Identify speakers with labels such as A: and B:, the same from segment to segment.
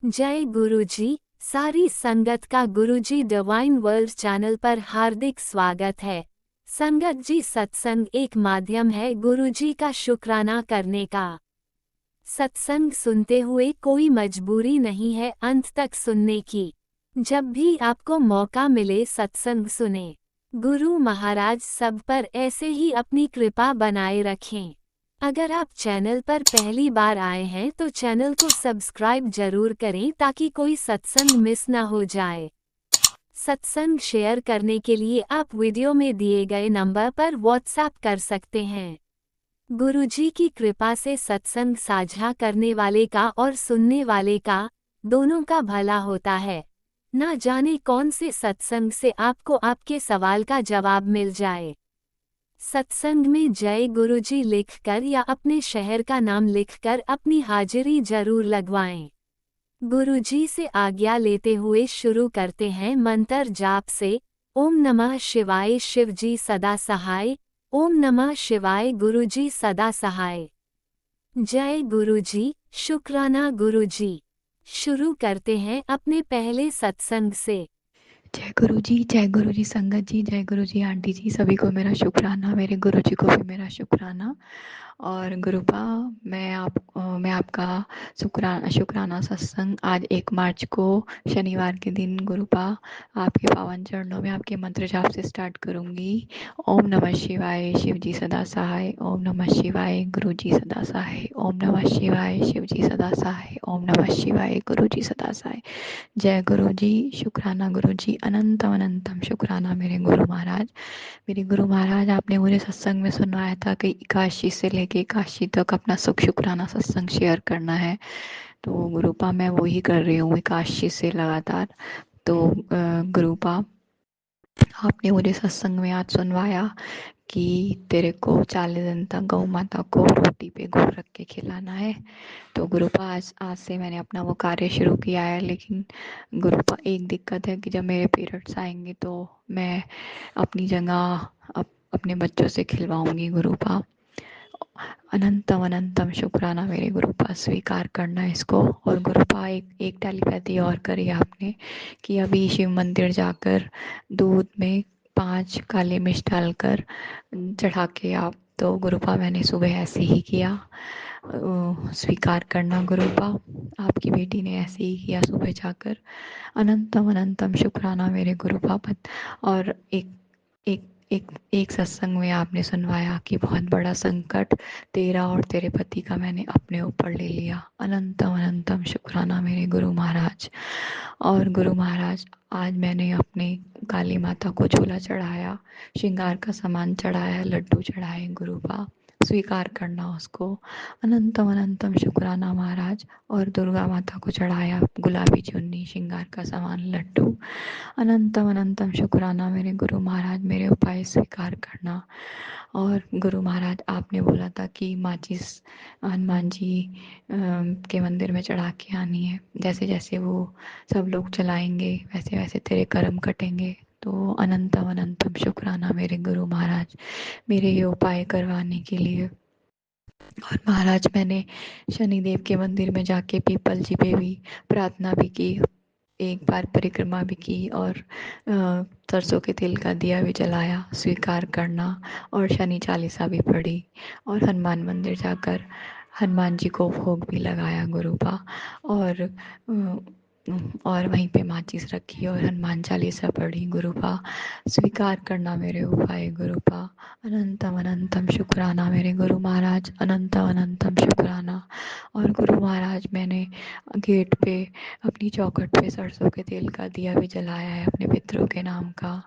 A: जय गुरुजी। सारी संगत का गुरुजी डिवाइन वर्ल्ड चैनल पर हार्दिक स्वागत है। संगत जी, सत्संग एक माध्यम है गुरुजी का शुक्राना करने का। सत्संग सुनते हुए कोई मजबूरी नहीं है अंत तक सुनने की। जब भी आपको मौका मिले सत्संग सुने। गुरु महाराज सब पर ऐसे ही अपनी कृपा बनाए रखें। अगर आप चैनल पर पहली बार आए हैं तो चैनल को सब्सक्राइब जरूर करें ताकि कोई सत्संग मिस ना हो जाए। सत्संग शेयर करने के लिए आप वीडियो में दिए गए नंबर पर व्हाट्सएप कर सकते हैं। गुरुजी की कृपा से सत्संग साझा करने वाले का और सुनने वाले का, दोनों का भला होता है। ना जाने कौन से सत्संग से आपको आपके सवाल का जवाब मिल जाए। सत्संग में जय गुरुजी लिखकर या अपने शहर का नाम लिखकर अपनी हाजिरी जरूर लगवाएं। गुरुजी से आज्ञा लेते हुए शुरू करते हैं मंत्र जाप से। ओम नमः शिवाय शिवजी सदा सहाय। ओम नमः शिवाय गुरुजी सदा सहाय। जय गुरुजी, शुक्राना गुरुजी। शुरू करते हैं अपने पहले सत्संग से।
B: जय गुरु जी संगत जी, जय गुरु जी आंटी जी, सभी को मेरा शुक्राना, मेरे गुरु जी को भी मेरा शुक्राना। और गुरुपा, मैं आपका शुक्राना सत्संग आज 1 मार्च को शनिवार के दिन गुरुपा आपके पावन चरणों में आपके मंत्र जाप से स्टार्ट करूंगी। ओम नमः शिवाय शिव जी सदा सहाय। ओम नमः शिवाय गुरु जी सदा सहाय। ओम नमः शिवाय शिव जी सदा सहाय। ओम नमः शिवाय गुरु जी सदा सहाय। जय गुरु जी, शुक्राना गुरु जी, अनंतम अनंतम शुक्राना मेरे गुरु महाराज। मेरे गुरु महाराज, आपने मुझे सत्संग में सुनवाया था कि काशी से लेके काशी तक अपना सुख शुक्राना सत्संग शेयर करना है। तो गुरुपा मैं वही कर रही हूँ काशी से लगातार। तो गुरुपा, आपने मुझे सत्संग में आज सुनवाया कि तेरे को 40 दिन तक गौ माता को रोटी पे गुड़ रख के खिलाना है। तो गुरुपा आज से मैंने अपना वो कार्य शुरू किया है। लेकिन गुरुपा, एक दिक्कत है कि जब मेरे पीरियड्स आएंगे तो मैं अपनी जगह अपने बच्चों से खिलवाऊंगी गुरुपा। अनंतम अनंतम शुक्राना मेरे गुरुपा, स्वीकार करना इसको। और गुरुपा, एक टेलीपैथी और करी आपने कि अभी शिव मंदिर जाकर दूध में 5 काली मिर्च डालकर चढ़ा के आप। तो गुरुपा मैंने सुबह ऐसे ही किया। स्वीकार करना गुरुपा, आपकी बेटी ने ऐसे ही किया सुबह जाकर। अनंतम अनंतम शुक्राना मेरे गुरुपा। और एक एक सत्संग में आपने सुनवाया कि बहुत बड़ा संकट तेरा और तेरे पति का मैंने अपने ऊपर ले लिया। अनंतम अनंतम शुक्राना मेरे गुरु महाराज। और गुरु महाराज, आज मैंने अपने काली माता को झूला चढ़ाया, श्रृंगार का सामान चढ़ाया, लड्डू चढ़ाए गुरुपा, स्वीकार करना उसको। अनंतम अनंतम शुक्राना महाराज। और दुर्गा माता को चढ़ाया गुलाबी चुन्नी, श्रृंगार का सामान, लड्डू। अनंतम अनंतम शुक्राना मेरे गुरु महाराज, मेरे उपाय स्वीकार करना। और गुरु महाराज, आपने बोला था कि माचिस हनुमान जी के मंदिर में चढ़ा के आनी है। जैसे जैसे वो सब लोग चलाएंगे वैसे वैसे तेरे कर्म कटेंगे। तो अनंतम अनंतम शुक्राना मेरे गुरु महाराज, मेरे ये उपाय करवाने के लिए। और महाराज, मैंने शनिदेव के मंदिर में जाके पीपल जी पे भी प्रार्थना भी की, एक बार परिक्रमा भी की, और सरसों के तेल का दिया भी जलाया, स्वीकार करना। और शनि चालीसा भी पढ़ी। और हनुमान मंदिर जाकर हनुमान जी को भोग भी लगाया गुरुपा। और और वहीं पे माचिस रखी और हनुमान चालीसा पढ़ी गुरुपा, स्वीकार करना मेरे उपाय गुरुपा। अनंतम अनंतम शुक्राना मेरे गुरु महाराज, अनंतम अनंतम शुक्राना। और गुरु महाराज, मैंने गेट पे अपनी चौखट पे सरसों के तेल का दिया भी जलाया है अपने पितरों के नाम का।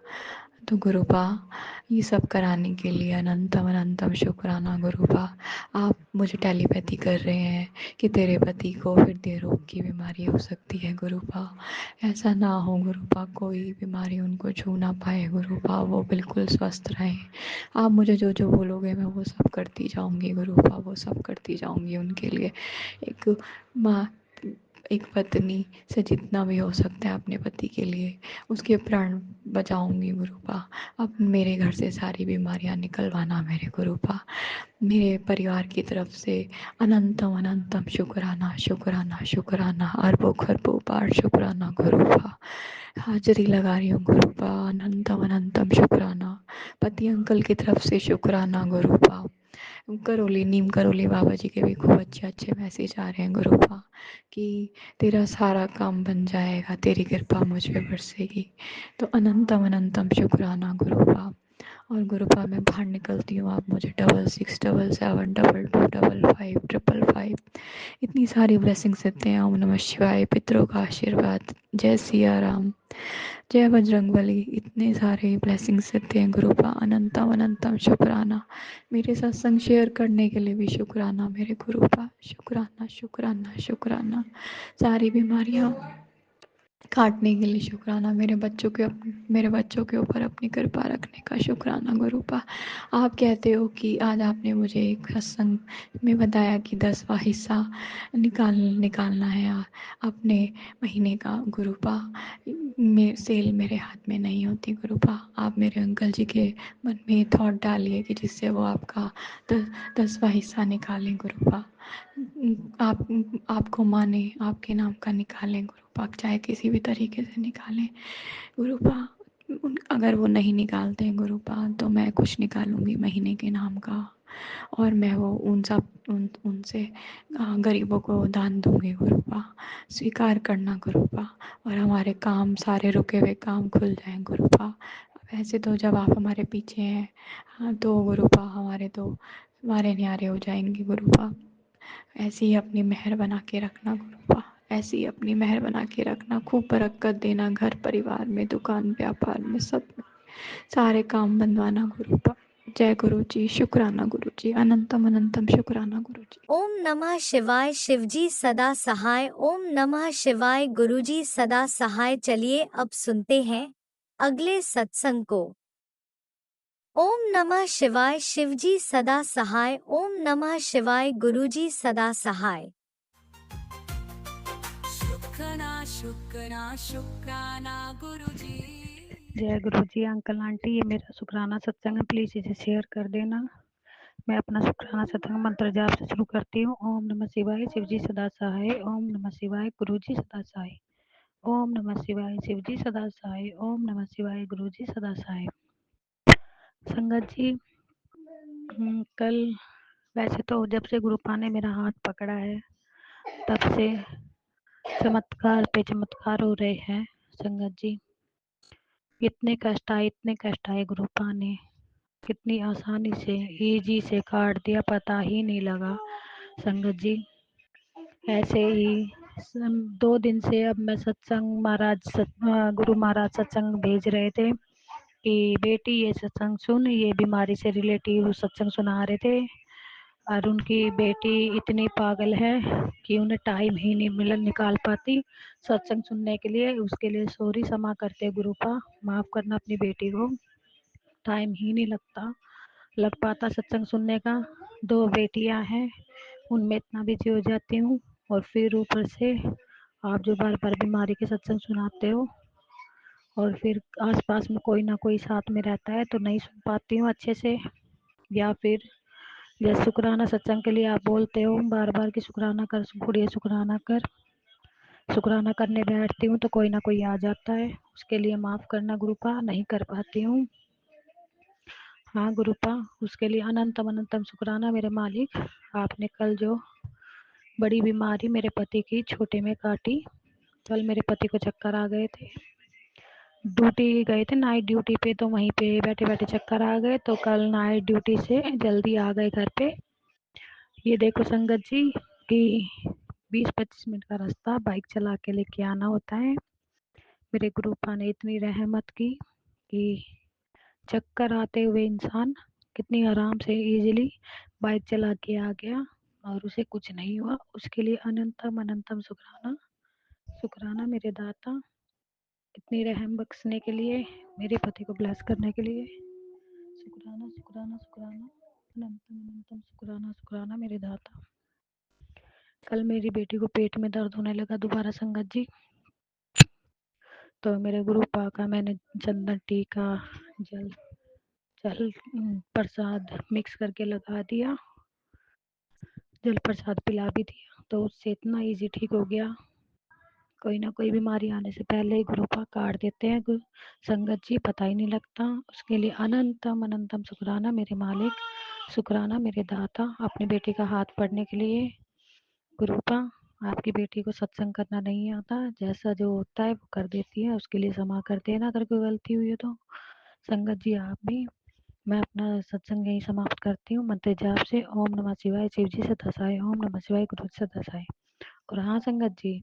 B: तो गुरुपा, ये सब कराने के लिए अनंतम अनंतम शुक्राना गुरुपा। आप मुझे टेलीपैथी कर रहे हैं कि तेरे पति को हृदय रोग की बीमारी हो सकती है गुरुपा। ऐसा ना हो गुरुपा, कोई बीमारी उनको छू ना पाए गुरुपा, वो बिल्कुल स्वस्थ रहें। आप मुझे जो जो बोलोगे मैं वो सब करती जाऊंगी गुरुपा, वो सब करती जाऊंगी उनके लिए। एक माँ एक पत्नी से जितना भी हो सकता है अपने पति के लिए उसके प्राण बचाऊंगी गुरुपा। अब मेरे घर से सारी बीमारियां निकलवाना मेरे गुरुपा। मेरे परिवार की तरफ से अनंतम अनंतम शुक्राना शुक्राना शुक्राना, अरबों खरबों बार शुक्राना गुरुपा। हाजिरी लगा रही हूँ गुरुपा, अनंतम अनंतम शुक्राना। पति अंकल की तरफ से शुक्राना गुरुपा। करोली नीम करोली बाबा जी के भी खूब अच्छे अच्छे मैसेज आ रहे हैं गुरुपा कि तेरा सारा काम बन जाएगा, तेरी कृपा मुझ पे बरसेगी। तो अनंतम अनंतम शुक्राना गुरुपा। और गुरुपा मैं बाहर निकलती हूँ, आप मुझे 6677 2255 555 इतनी सारी ब्लेसिंग्स देते हैं। ओम नमः शिवाय, पितरों का आशीर्वाद, जय सिया राम, जय बजरंगबली, इतने सारे ब्लेसिंग्स देते हैं गुरुपा। अनंतम अनंतम शुक्राना। मेरे सत्संग शेयर करने के लिए भी शुक्राना मेरे गुरुपा। शुक्राना शुक्राना शुक्राना। सारी बीमारियाँ काटने के लिए शुक्राना। मेरे बच्चों के ऊपर अपनी कृपा रखने का शुक्राना गुरुपा। आप कहते हो कि आज आपने मुझे एक सत्संग में बताया कि 10वां हिस्सा निकालना है अपने महीने का गुरुपा। सेल मेरे हाथ में नहीं होती गुरुपा। आप मेरे अंकल जी के मन में थॉट डालिए कि जिससे वो आपका 10वां हिस्सा निकालें गुरुपा। आप आपको माने, आपके नाम का निकालें गुरुपा, चाहे किसी भी तरीके से निकालें गुरुपा। अगर वो नहीं निकालते हैं गुरुपा तो मैं कुछ निकालूंगी महीने के नाम का, और मैं वो उनसे गरीबों को दान दूंगी गुरुपा। स्वीकार करना गुरुपा, और हमारे काम सारे रुके हुए काम खुल जाएं गुरुपा। वैसे तो जब आप हमारे पीछे हैं, हाँ, तो गुरुपा हमारे न्यारे हो जाएंगे गुरुपा। ऐसी ही अपनी मेहर बना के रखना गुरुपा, ऐसी ही अपनी मेहर बना के रखना। खूब बरकत देना घर परिवार में, दुकान व्यापार में, सब में सारे काम बनवाना गुरुपा। जय गुरु जी, शुक्राना गुरु जी, अनंतम अनंतम शुक्राना गुरु जी।
A: ओम नमः शिवाय, शिवजी सदा सहाय। ओम नमः शिवाय, गुरुजी सदा सहाय। चलिए अब सुनते हैं अगले सत्संग को। ओम नमः शिवाय, शिवजी सदा सहाय। ओम नमः शिवाय, गुरुजी सदा सहाय।
C: शुक्राना शुक्राना शुक्राना गुरुजी।
D: जय गुरु जी। अंकल आंटी, ये मेरा शुक्राना सत्संग है, प्लीज इसे शेयर कर देना। मैं अपना शुक्राना सत्संग मंत्र जाप से शुरू करती हूँ। ओम नमः शिवाय, शिवजी सदा सहाय। ओम नमः शिवाय, गुरुजी सदा सहाय। ओम नमः शिवाय, शिवजी सदा सहाय। ओम नमः शिवाय, गुरुजी सदा सहाय। संगत जी, कल वैसे तो जब से गुरुपा ने मेरा हाथ पकड़ा है तब से चमत्कार पे चमत्कार हो रहे हैं। संगत जी, इतने कष्ट आए गुरुपा ने कितनी आसानी से इजी से काट दिया, पता ही नहीं लगा। संगत जी, ऐसे ही 2 दिन से अब मैं गुरु महाराज सत्संग भेज रहे थे कि बेटी ये सत्संग सुन, ये बीमारी से रिलेटिव सत्संग सुना रहे थे। और उनकी बेटी इतनी पागल है कि उन्हें टाइम ही नहीं निकाल पाती सत्संग सुनने के लिए। उसके लिए सॉरी, क्षमा करते गुरुपा, माफ करना अपनी बेटी को। टाइम ही नहीं लग पाता सत्संग सुनने का। 2 बेटियां हैं, उनमें इतना बिजी हो जाती हूँ, और फिर ऊपर से आप जो बार बार बीमारी के सत्संग सुनाते हो, और फिर आसपास में कोई ना कोई साथ में रहता है तो नहीं सुन पाती हूँ अच्छे से। या फिर जैसे शुक्राना सत्संग के लिए आप बोलते हो बार बार कि शुक्राना कर गुड़िया, शुक्राना कर। शुक्राना करने बैठती हूँ तो कोई ना कोई आ जाता है, उसके लिए माफ करना गुरुपा, नहीं कर पाती हूँ। हाँ गुरुपा, उसके लिए अनंतम अनंतम शुक्राना मेरे मालिक। आपने कल जो बड़ी बीमारी मेरे पति की छोटे में काटी, कल मेरे पति को चक्कर आ गए थे। ड्यूटी गए थे नाइट ड्यूटी पे, तो वहीं पे बैठे बैठे चक्कर आ गए, तो कल नाइट ड्यूटी से जल्दी आ गए घर पे। ये देखो संगत जी कि 20-25 मिनट का रास्ता बाइक चला के लेके आना होता है। मेरे गुरुपा ने इतनी रहमत की कि चक्कर आते हुए इंसान कितनी आराम से इजीली बाइक चला के आ गया और उसे कुछ नहीं हुआ। उसके लिए अनंतम अनंतम शुक्राना। शुक्राना मेरे दाता, इतनी रहम बख्शने के लिए, मेरे पति को ब्लेस करने के लिए। शुक्राना शुक्राना शुक्राना, अनंतम अनंतम शुक्राना शुक्राना मेरे दाता। कल मेरी बेटी को पेट में दर्द होने लगा दोबारा संगत जी, तो मेरे गुरु पा का मैंने चंदन टीका जल जल प्रसाद मिक्स करके लगा दिया, जल प्रसाद पिला भी दिया, तो उससे इतना इजी ठीक हो गया। कोई ना कोई बीमारी आने से पहले ही गुरु पा काट देते हैं संगत जी, पता ही नहीं लगता। उसके लिए अनंतम अनंतम शुक्राना मेरे मालिक, शुक्राना मेरे दाता, अपनी बेटी का हाथ पढ़ने के लिए। गुरुपा, आपकी बेटी को सत्संग करना नहीं आता, जैसा जो होता है वो कर देती है, उसके लिए क्षमा कर देना अगर कोई गलती हुई है तो। संगत जी आप भी, मैं अपना सत्संग यही समाप्त करती हूँ मंत्र जाप से। ओम नमः शिवाय, शिव जी से दसाएं, ओम नमः शिवाय, गुरु से दसाएं। और हाँ संगत जी,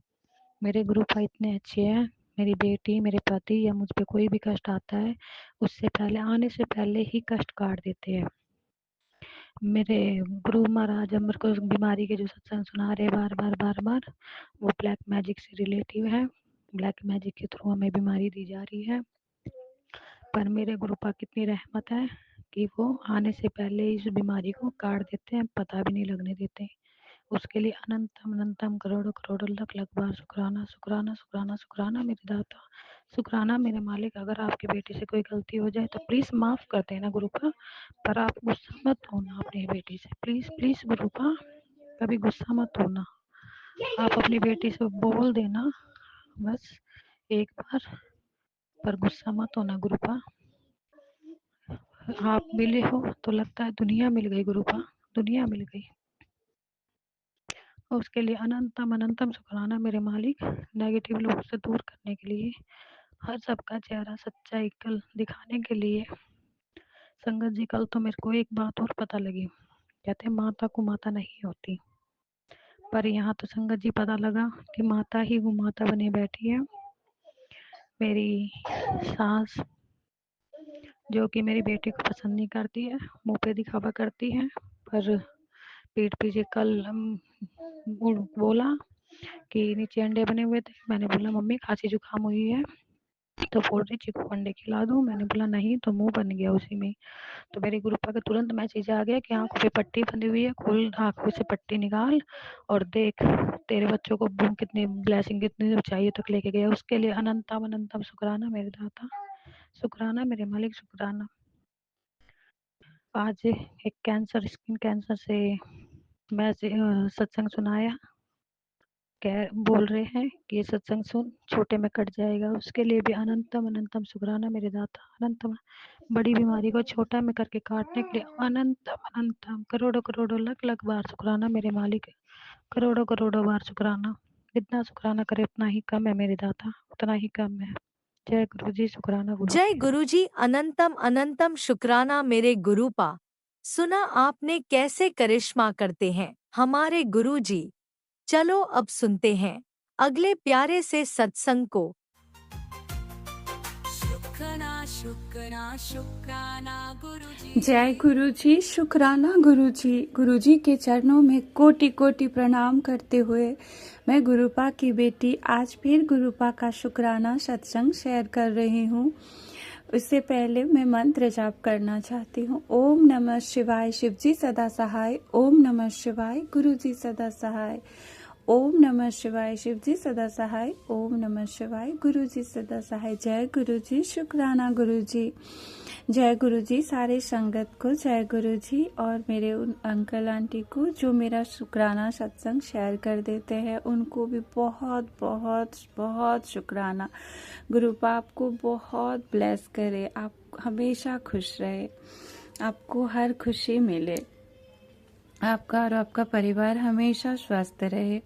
D: मेरे गुरुपा इतने अच्छे हैं, मेरी बेटी, मेरे पति या मुझ पे कोई भी कष्ट आता है, उससे पहले आने से पहले ही कष्ट काट देते हैं। मेरे गुरु महाराज मेरे को बीमारी के जो सत्संग सुना रहे बार बार बार बार, वो ब्लैक मैजिक से रिलेटिव है। ब्लैक मैजिक के थ्रू हमें बीमारी दी जा रही है, पर मेरे गुरु पर कितनी रहमत है कि वो आने से पहले ही इस बीमारी को काट देते हैं, पता भी नहीं लगने देते। उसके लिए अनंतम अनंतम करोड़ों करोड़ों लख लख बार शुक्राना शुक्राना शुक्राना शुक्राना मेरे दाता, शुक्राना मेरे मालिक। अगर आपकी बेटी से कोई गलती हो जाए तो प्लीज माफ कर देना गुरुपा, पर आप गुस्सा मत होना अपनी बेटी से, प्लीज प्लीज गुरुपा, कभी गुस्सा मत होना। आप अपनी बेटी से बोल देना बस एक बार, पर गुस्सा मत होना गुरुपा। आप मिले हो तो लगता है दुनिया मिल गई गुरुपा, दुनिया मिल गई। और उसके लिए अनंतम अनंतम शुक्राना मेरे मालिक, नेगेटिव लोगों से दूर करने के लिए, हर सबका चेहरा सच्चाई कल दिखाने के लिए। संगत जी कल तो मेरे को एक बात और पता लगी, कहते माता को माता नहीं होती, पर यहाँ तो संगत जी पता लगा कि माता ही वो माता बने बैठी है। मेरी सास जो कि मेरी बेटी को पसंद नहीं करती है, मुंह पे दिखावा करती है, पर पीठ पीछे कल बोला कि नीचे अंडे बने हुए थे, मैंने बोला मम्मी खांसी जुकाम हुई है तो बोल रही चीकू को अंडे खिला दूं, मैंने बोला नहीं, तो मुंह बन गया उसी में। तो मेरे गुरुपा का तुरंत मैसेज आ गया कि आंखों पे पट्टी बंधी हुई है, खोल आंखों से पट्टी निकाल और देख तेरे बच्चों को कितनी ब्लेसिंग कितनी ऊंचाई तक लेके गया। उसके लिए अनंतम अनंतम शुक्राना मेरे दाता, शुक्राना मेरे मालिक, शुक्राना। आज एक कैंसर, स्किन कैंसर से मैं सत्संग सुनाया, कह बोल रहे हैं कि ये सत्संग सुन छोटे में कट जाएगा, उसके लिए भी अनंतम अनंतम शुक्राना मेरे दाता, अनंतम। बड़ी बीमारी को छोटा में करके काटने के लिए अनंतम अनंतम करोड़ों करोड़ों लख लख बार शुक्राना मेरे मालिक, करोड़ों करोड़ों बार शुक्राना। जितना शुक्राना करे उतना ही कम है मेरे दाता, उतना ही कम है। जय गुरु जी, शुक्राना गुरु
A: जय
D: जी।
A: गुरुजी, अनंतम अनंतम शुक्राना मेरे गुरुपा। सुना आपने कैसे करिश्मा करते हैं हमारे गुरुजी। चलो अब सुनते हैं अगले प्यारे से सत्संग को।
C: शुक्राना शुक्राना शुक्राना गुरुजी।
E: जय गुरु जी, शुक्राना गुरु जी। गुरु जी के चरणों में कोटि कोटि प्रणाम करते हुए मैं गुरुपा की बेटी आज फिर गुरुपा का शुक्राना सत्संग शेयर कर रही हूँ। उससे पहले मैं मंत्र जाप करना चाहती हूँ। ओम नमः शिवाय, शिव जी सदा सहाय। ओम नमः शिवाय, गुरु जी सदा सहाय। ओम नमः शिवाय, शिव जी सदा सहाय। ओम नमः शिवाय, गुरु जी सदा सहाय। जय गुरु जी, शुक्राना गुरु जी। जय गुरु जी सारे संगत को, जय गुरु जी और मेरे उन अंकल आंटी को जो मेरा शुक्राना सत्संग शेयर कर देते हैं, उनको भी बहुत बहुत बहुत शुक्राना। गुरुपा आपको बहुत ब्लेस करे, आप हमेशा खुश रहे, आपको हर खुशी मिले, आपका और आपका परिवार हमेशा स्वस्थ रहे।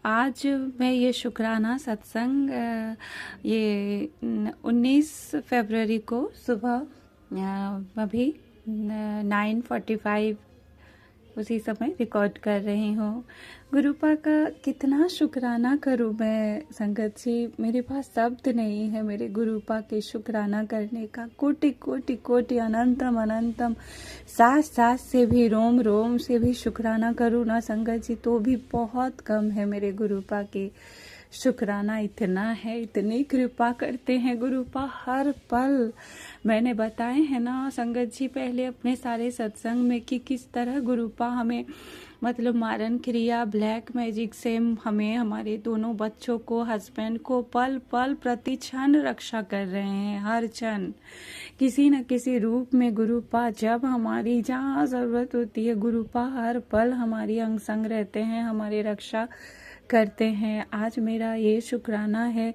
E: आज मैं ये शुक्राना सत्संग ये 19 फरवरी को सुबह अभी 9:45 उसी समय रिकॉर्ड कर रही हूँ। गुरुपा का कितना शुक्राना करूँ मैं संगत जी, मेरे पास शब्द नहीं है मेरे गुरुपा के शुक्राना करने का। कोटि कोटि कोटि अनंतम अनंतम, सांस सांस से भी, रोम रोम से भी शुक्राना करूँ ना संगत जी तो भी बहुत कम है मेरे गुरुपा के शुक्राना। इतना है, इतनी कृपा करते हैं गुरुपा हर पल। मैंने बताए हैं ना संगत जी पहले अपने सारे सत्संग में कि किस तरह गुरुपा हमें मतलब मारन क्रिया ब्लैक मैजिक से हमें, हमारे दोनों बच्चों को, हस्बैंड को पल पल प्रति क्षण रक्षा कर रहे हैं। हर क्षण किसी न किसी रूप में गुरुपा, जब हमारी जहाँ ज़रूरत होती है गुरुपा हर पल हमारी अंग संग रहते हैं, हमारी रक्षा करते हैं। आज मेरा ये शुक्राना है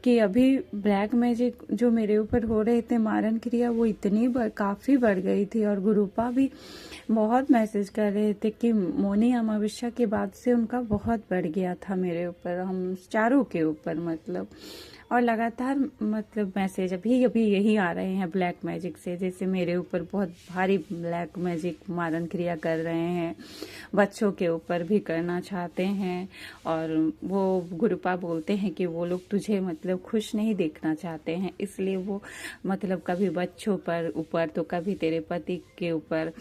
E: कि अभी ब्लैक मैजिक जो मेरे ऊपर हो रहे थे, मारन क्रिया, वो इतनी काफ़ी बढ़ गई थी। और गुरुपा भी बहुत मैसेज कर रहे थे कि मौनी अमावस्या के बाद से उनका बहुत बढ़ गया था मेरे ऊपर, हम चारों के ऊपर मतलब। और लगातार मतलब मैसेज अभी अभी यही आ रहे हैं ब्लैक मैजिक से, जैसे मेरे ऊपर बहुत भारी ब्लैक मैजिक मारन क्रिया कर रहे हैं, बच्चों के ऊपर भी करना चाहते हैं। और वो गुरुपा बोलते हैं कि वो लोग तुझे मतलब खुश नहीं देखना चाहते हैं, इसलिए वो मतलब कभी बच्चों पर ऊपर तो कभी तेरे पति के ऊपर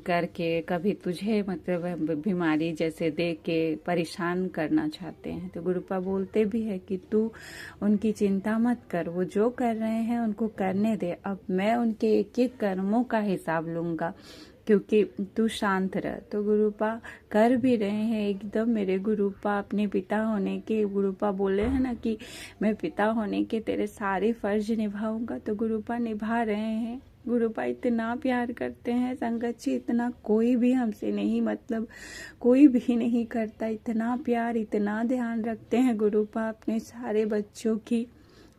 E: करके, कभी तुझे मतलब बीमारी जैसे दे के परेशान करना चाहते हैं। तो गुरुपा बोलते भी है कि तू उनकी चिंता मत कर, वो जो कर रहे हैं उनको करने दे, अब मैं उनके एक एक कर्मों का हिसाब लूंगा, क्योंकि तू शांत रह। तो गुरुपा कर भी रहे हैं एकदम। मेरे गुरुपा अपने पिता होने के, गुरुपा बोले हैं ना कि मैं पिता होने के तेरे सारे फर्ज निभाऊंगा, तो गुरुपा निभा रहे हैं। गुरुपा इतना प्यार करते हैं संगत जी, इतना कोई भी हमसे नहीं, मतलब कोई भी नहीं करता। इतना प्यार, इतना ध्यान रखते हैं गुरुपा अपने सारे बच्चों की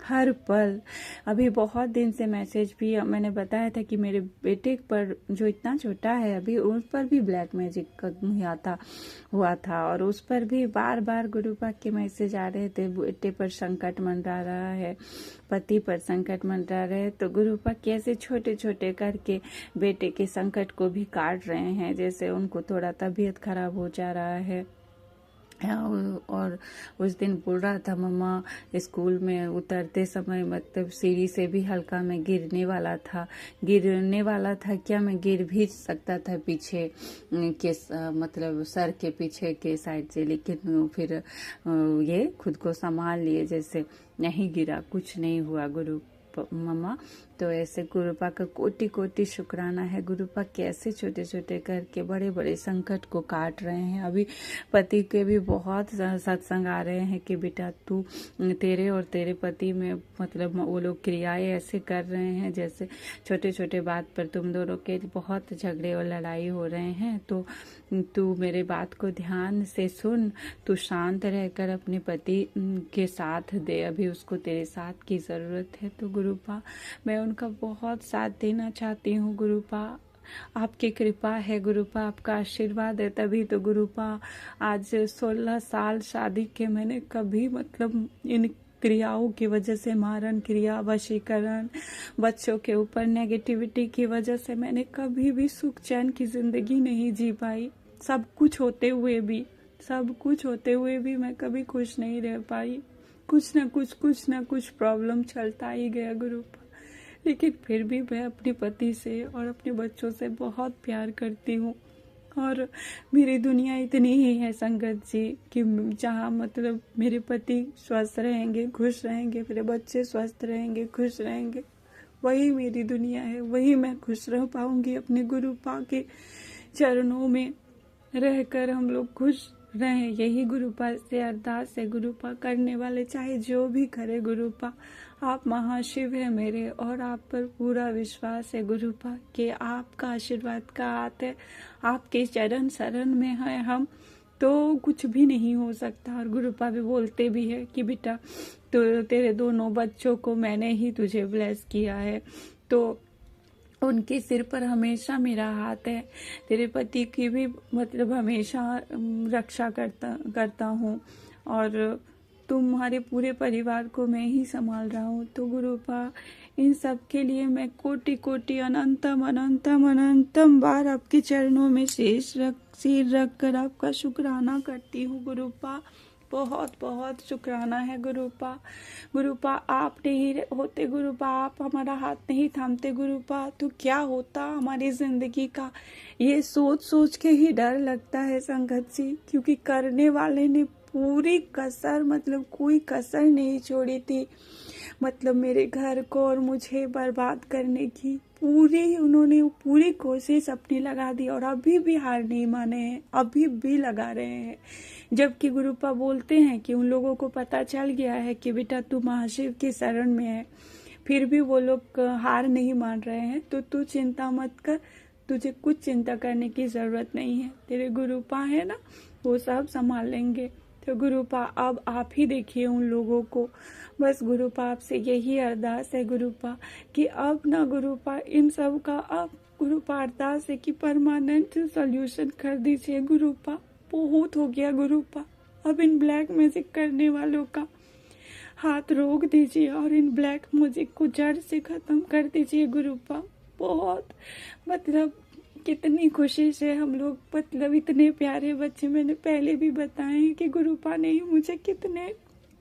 E: हर पल। अभी बहुत दिन से मैसेज भी मैंने बताया था कि मेरे बेटे पर, जो इतना छोटा है अभी, उस पर भी ब्लैक मैजिक हुआ था और उस पर भी बार बार गुरुपा के मैसेज आ रहे थे, बेटे पर संकट मंडरा रहा है, पति पर संकट मंडरा रहे हैं। तो गुरुपा कैसे छोटे छोटे करके बेटे के संकट को भी काट रहे हैं, जैसे उनको थोड़ा तबीयत खराब हो जा रहा है। और उस दिन बोल रहा था मम्मा स्कूल में उतरते समय मतलब सीढ़ी से भी हल्का मैं गिरने वाला था क्या, मैं गिर भी सकता था पीछे के मतलब सर के पीछे के साइड से, लेकिन फिर ये खुद को संभाल लिए, जैसे नहीं गिरा, कुछ नहीं हुआ गुरु मम्मा। तो ऐसे गुरुपा का कोटि कोटि शुक्राना है। गुरुपा कैसे छोटे छोटे करके बड़े बड़े संकट को काट रहे हैं। अभी पति के भी बहुत सत्संग आ रहे हैं कि बेटा तू, तेरे और तेरे पति में मतलब वो लोग क्रियाएं ऐसे कर रहे हैं जैसे छोटे छोटे बात पर तुम दोनों के बहुत झगड़े और लड़ाई हो रहे हैं। तो तू मेरे बात को ध्यान से सुन, तू शांत रहकर अपने पति के साथ दे, अभी उसको तेरे साथ की ज़रूरत है। तो गुरुपा मैं उनका बहुत साथ देना चाहती हूँ। गुरुपा आपकी कृपा है, गुरुपा आपका आशीर्वाद है, तभी तो गुरुपा आज 16 साल शादी के मैंने कभी मतलब इन क्रियाओं की वजह से, मारन क्रिया, वशीकरण, बच्चों के ऊपर नेगेटिविटी की वजह से मैंने कभी भी सुख चैन की जिंदगी नहीं जी पाई। सब कुछ होते हुए भी मैं कभी खुश नहीं रह पाई। कुछ ना कुछ प्रॉब्लम चलता ही गया गुरुपा, लेकिन फिर भी मैं अपने पति से और अपने बच्चों से बहुत प्यार करती हूँ। और मेरी दुनिया इतनी ही है संगत जी कि जहाँ मतलब मेरे पति स्वस्थ रहेंगे, खुश रहेंगे, मेरे बच्चे स्वस्थ रहेंगे, खुश रहेंगे, वही मेरी दुनिया है, वही मैं खुश रह पाऊंगी। अपने गुरुपा के चरणों में रहकर हम लोग खुश रहें, यही गुरुपा से अरदास है। गुरुपा करने वाले चाहे जो भी करे, गुरुपा आप महाशिव है मेरे, और आप पर पूरा विश्वास है गुरुपा कि आपका आशीर्वाद का हाथ है, आपके चरण शरण में है हम, तो कुछ भी नहीं हो सकता। और गुरुपा भी बोलते भी है कि बेटा तो तेरे दोनों बच्चों को मैंने ही तुझे ब्लेस किया है, तो उनके सिर पर हमेशा मेरा हाथ है। तेरे पति की भी मतलब हमेशा रक्षा करता हूँ, और तुम्हारे पूरे परिवार को मैं ही संभाल रहा हूँ। तो गुरुपा इन सब के लिए मैं कोटि कोटि अनंतम बार आपके चरणों में सिर रख कर आपका शुक्राना करती हूँ गुरुपा। बहुत बहुत शुक्राना है गुरुपा। गुरुपा आप नहीं होते, गुरुपा आप हमारा हाथ नहीं थामते गुरुपा, तो क्या होता हमारी जिंदगी का, ये सोच सोच के ही डर लगता है संगत जी, क्योंकि करने वाले ने पूरी कसर मतलब कोई कसर नहीं छोड़ी थी। मतलब मेरे घर को और मुझे बर्बाद करने की उन्होंने पूरी कोशिश अपनी लगा दी और अभी भी हार नहीं माने हैं, अभी भी लगा रहे हैं। जबकि गुरुपा बोलते हैं कि उन लोगों को पता चल गया है कि बेटा तू महाशिव की शरण में है, फिर भी वो लोग हार नहीं मान रहे हैं। तो तू चिंता मत कर, तुझे कुछ चिंता करने की ज़रूरत नहीं है, तेरे गुरुपा है ना, वो सब संभाल लेंगे। तो गुरुपा अब आप ही देखिए उन लोगों को। बस गुरुपा आपसे यही अरदास है गुरुपा कि अब ना गुरुपा इन सब का अब गुरुपा अरदास है कि परमानेंट सॉल्यूशन कर दीजिए गुरुपा। बहुत हो गया गुरुपा, अब इन ब्लैक मैजिक करने वालों का हाथ रोक दीजिए और इन ब्लैक मैजिक को जड़ से ख़त्म कर दीजिए गुरुपा। बहुत मतलब कितनी खुशी से हम लोग मतलब इतने प्यारे बच्चे, मैंने पहले भी बताए हैं कि गुरुपा ने ही मुझे कितने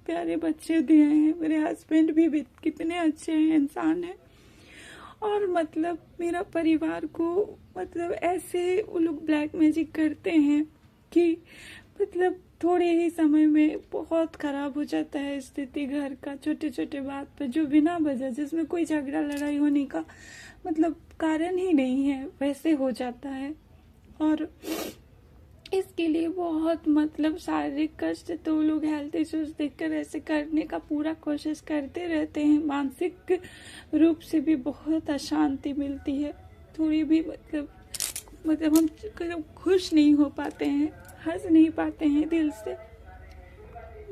E: प्यारे बच्चे दिए हैं। मेरे हस्बैंड भी कितने अच्छे हैं, इंसान हैं। और मतलब मेरा परिवार को मतलब ऐसे वो लोग ब्लैक मैजिक करते हैं कि मतलब थोड़े ही समय में बहुत खराब हो जाता है स्थिति घर का। छोटे छोटे बात पर जो बिना वजह, जिसमें कोई झगड़ा लड़ाई होने का मतलब कारण ही नहीं है, वैसे हो जाता है। और इसके लिए बहुत मतलब शारीरिक कष्ट, तो लोग हेल्थ इश्यूज देखकर ऐसे करने का पूरा कोशिश करते रहते हैं। मानसिक रूप से भी बहुत अशांति मिलती है, थोड़ी भी मतलब हम खुश नहीं हो पाते हैं, हंस नहीं पाते हैं दिल से।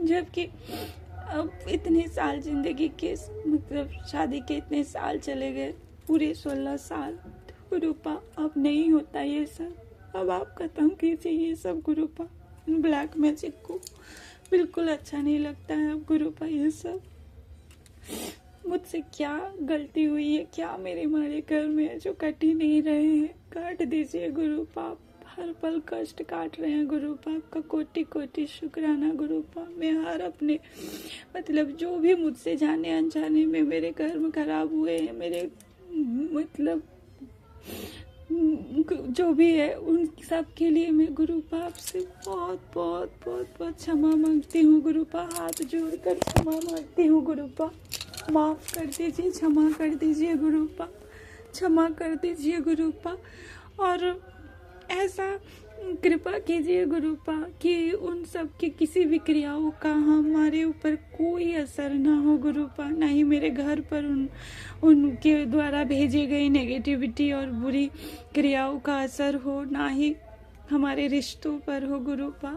E: जबकि अब इतने साल जिंदगी के मतलब शादी के इतने साल चले गए, पूरे 16 साल। तो गुरुपा अब नहीं होता ये सब, अब आप खत्म कीजिए ये सब गुरुपा, ब्लैक मैजिक को बिल्कुल अच्छा नहीं लगता है अब गुरुपा ये सब। मुझसे क्या गलती हुई है, क्या मेरे मारे घर में है जो कट ही नहीं रहे हैं, काट दीजिए गुरुपा। हर पल कष्ट काट रहे हैं गुरुपा, आपका कोटि कोटि शुक्राना गुरुपा। मैं हर अपने मतलब जो भी मुझसे जाने अनजाने में मेरे कर्म खराब हुए हैं, मेरे मतलब जो भी है उन सब के लिए मैं गुरुपा आपसे बहुत बहुत बहुत बहुत क्षमा मांगती हूँ गुरुपा। हाथ जोड़कर क्षमा मांगती हूँ गुरुपा, माफ़ कर दीजिए, क्षमा कर दीजिए गुरुपा, क्षमा कर दीजिए गुरुपा। और ऐसा कृपा कीजिए गुरुपा कि उन सब की किसी भी क्रियाओं का हमारे ऊपर कोई असर ना हो गुरुपा, ना ही मेरे घर पर उनके द्वारा भेजे गई नेगेटिविटी और बुरी क्रियाओं का असर हो, ना ही हमारे रिश्तों पर हो गुरुपा,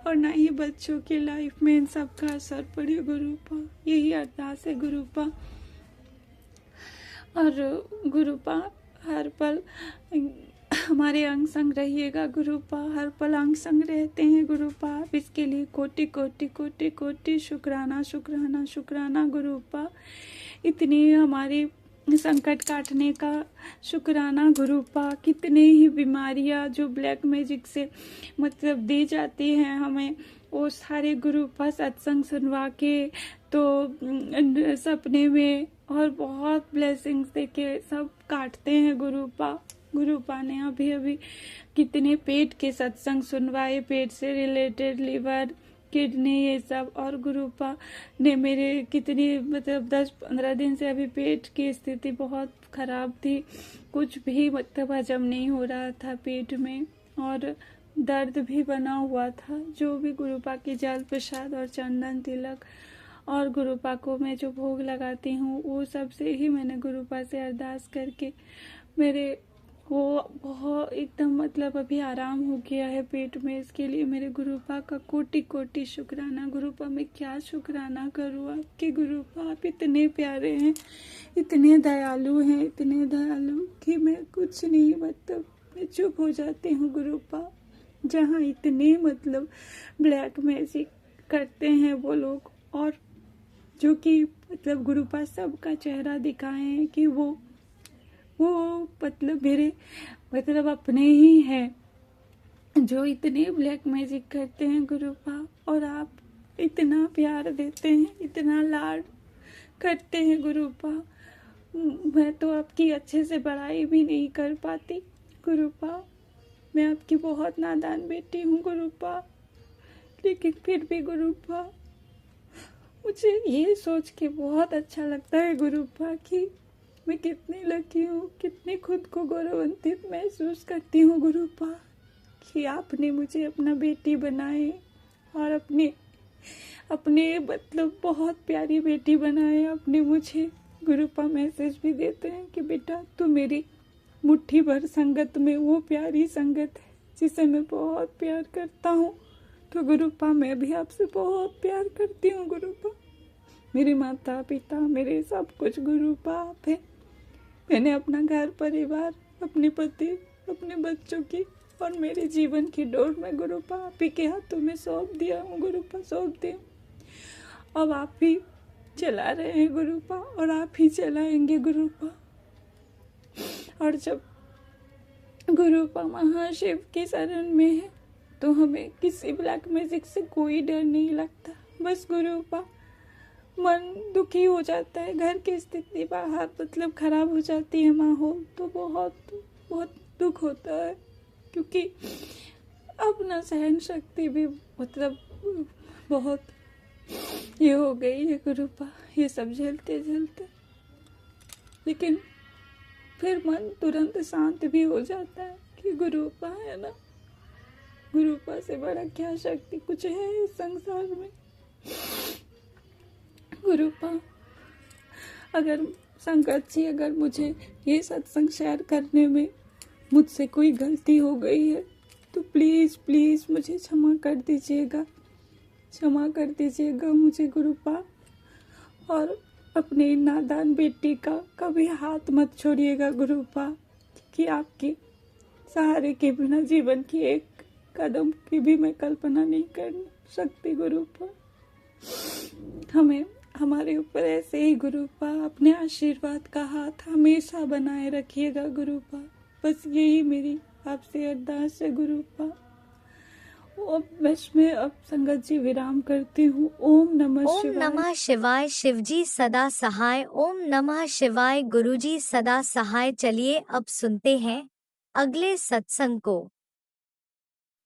E: और ना ही बच्चों की लाइफ में इन सब का असर पड़े गुरुपा। यही अरदास है गुरुपा। और गुरुपा हर पल हमारे अंग संग रहिएगा गुरुपा, हर पल अंग संग रहते हैं गुरुपा। आप इसके लिए कोटि कोटि कोटि कोटि शुक्राना शुक्राना शुक्राना गुरुपा। इतनी हमारी संकट काटने का शुक्राना गुरुपा। कितने ही बीमारियां जो ब्लैक मैजिक से मतलब दी जाती हैं हमें, वो सारे गुरुपा सत्संग सुनवा के तो सपने में और बहुत ब्लेसिंग्स देके सब काटते हैं गुरुपा। गुरुपा ने अभी अभी कितने पेट के सत्संग सुनवाए, पेट से रिलेटेड, लिवर, किडनी, ये सब। और गुरुपा ने मेरे कितनी मतलब 10-15 दिन से अभी पेट की स्थिति बहुत खराब थी, कुछ भी मतलब हजम नहीं हो रहा था पेट में, और दर्द भी बना हुआ था। जो भी गुरुपा की जल प्रसाद और चंदन तिलक और गुरुपा को मैं जो भोग लगाती हूँ, वो सब से ही मैंने गुरुपा से अरदास करके मेरे वो बहुत एकदम मतलब अभी आराम हो गया है पेट में। इसके लिए मेरे गुरुपा का कोटि कोटि शुक्राना गुरुपा। मैं क्या शुक्राना करूँ आपके गुरुपा, आप इतने प्यारे हैं, इतने दयालु हैं, इतने दयालु कि मैं कुछ नहीं मतलब मैं चुप हो जाती हूँ गुरुपा। जहाँ इतने मतलब ब्लैक मैजिक करते हैं वो लोग, और जो कि मतलब गुरुपा सबका चेहरा दिखाए हैं कि वो मतलब मेरे मतलब अपने ही हैं जो इतने ब्लैक मैजिक करते हैं गुरुपा। और आप इतना प्यार देते हैं, इतना लाड करते हैं गुरुपा। मैं तो आपकी अच्छे से बड़ाई भी नहीं कर पाती गुरुपा, मैं आपकी बहुत नादान बेटी हूँ गुरुपा। लेकिन फिर भी गुरुपा मुझे ये सोच के बहुत अच्छा लगता है गुरुपा कि मैं कितनी लकी हूँ, कितनी खुद को गौरवान्वित महसूस करती हूँ गुरुपा कि आपने मुझे अपना बेटी बनाए और अपने अपने मतलब बहुत प्यारी बेटी बनाए आपने मुझे। गुरुपा मैसेज भी देते हैं कि बेटा तू मेरी मुट्ठी भर संगत में वो प्यारी संगत है जिसे मैं बहुत प्यार करता हूँ। तो गुरुपा मैं भी आपसे बहुत प्यार करती हूँ गुरुपा। मेरे माता पिता मेरे सब कुछ गुरुपा आप हैं। मैंने अपना घर परिवार, अपने पति, अपने बच्चों की और मेरे जीवन की डोर में गुरुपा आप ही के हाथों में सौंप दिया हूँ गुरुपा, सौंप दी हूँ। अब आप ही चला रहे हैं गुरुपा और आप ही चलाएंगे गुरुपा। और जब गुरुपा महाशिव की शरण में है तो हमें किसी ब्लैक मैजिक से कोई डर नहीं लगता। बस गुरुपा मन दुखी हो जाता है, घर की स्थिति बाहर मतलब खराब हो जाती है माहौल, तो बहुत बहुत दुख होता है क्योंकि अपना सहन शक्ति भी मतलब बहुत ये हो गई है गुरुपा, ये सब झेलते झेलते। लेकिन फिर मन तुरंत शांत भी हो जाता है कि गुरुपा है ना, गुरुपा से बड़ा क्या शक्ति कुछ है इस संसार में। गुरुपा अगर संकट जी अगर मुझे ये सत्संग शेयर करने में मुझसे कोई गलती हो गई है तो प्लीज़ प्लीज़ मुझे क्षमा कर दीजिएगा, क्षमा कर दीजिएगा मुझे गुरुपा। और अपने नादान बेटी का कभी हाथ मत छोड़िएगा गुरुपा कि आपके सहारे के बिना जीवन की एक कदम की भी मैं कल्पना नहीं कर सकती गुरुपा। हमें हमारे ऊपर ऐसे ही गुरुपा अपने आशीर्वाद का हाथ हमेशा बनाए रखिएगा गुरुपा। बस यही मेरी आपसे अरदास है गुरुपा। बस मैं अब संगत जी विराम करती हूँ। ओम नमः
A: ओम
E: शिवाय।
A: नमः शिवाय। शिवजी सदा सहाय। ओम नमः शिवाय। गुरुजी सदा सहाय। चलिए अब सुनते हैं अगले सत्संग को।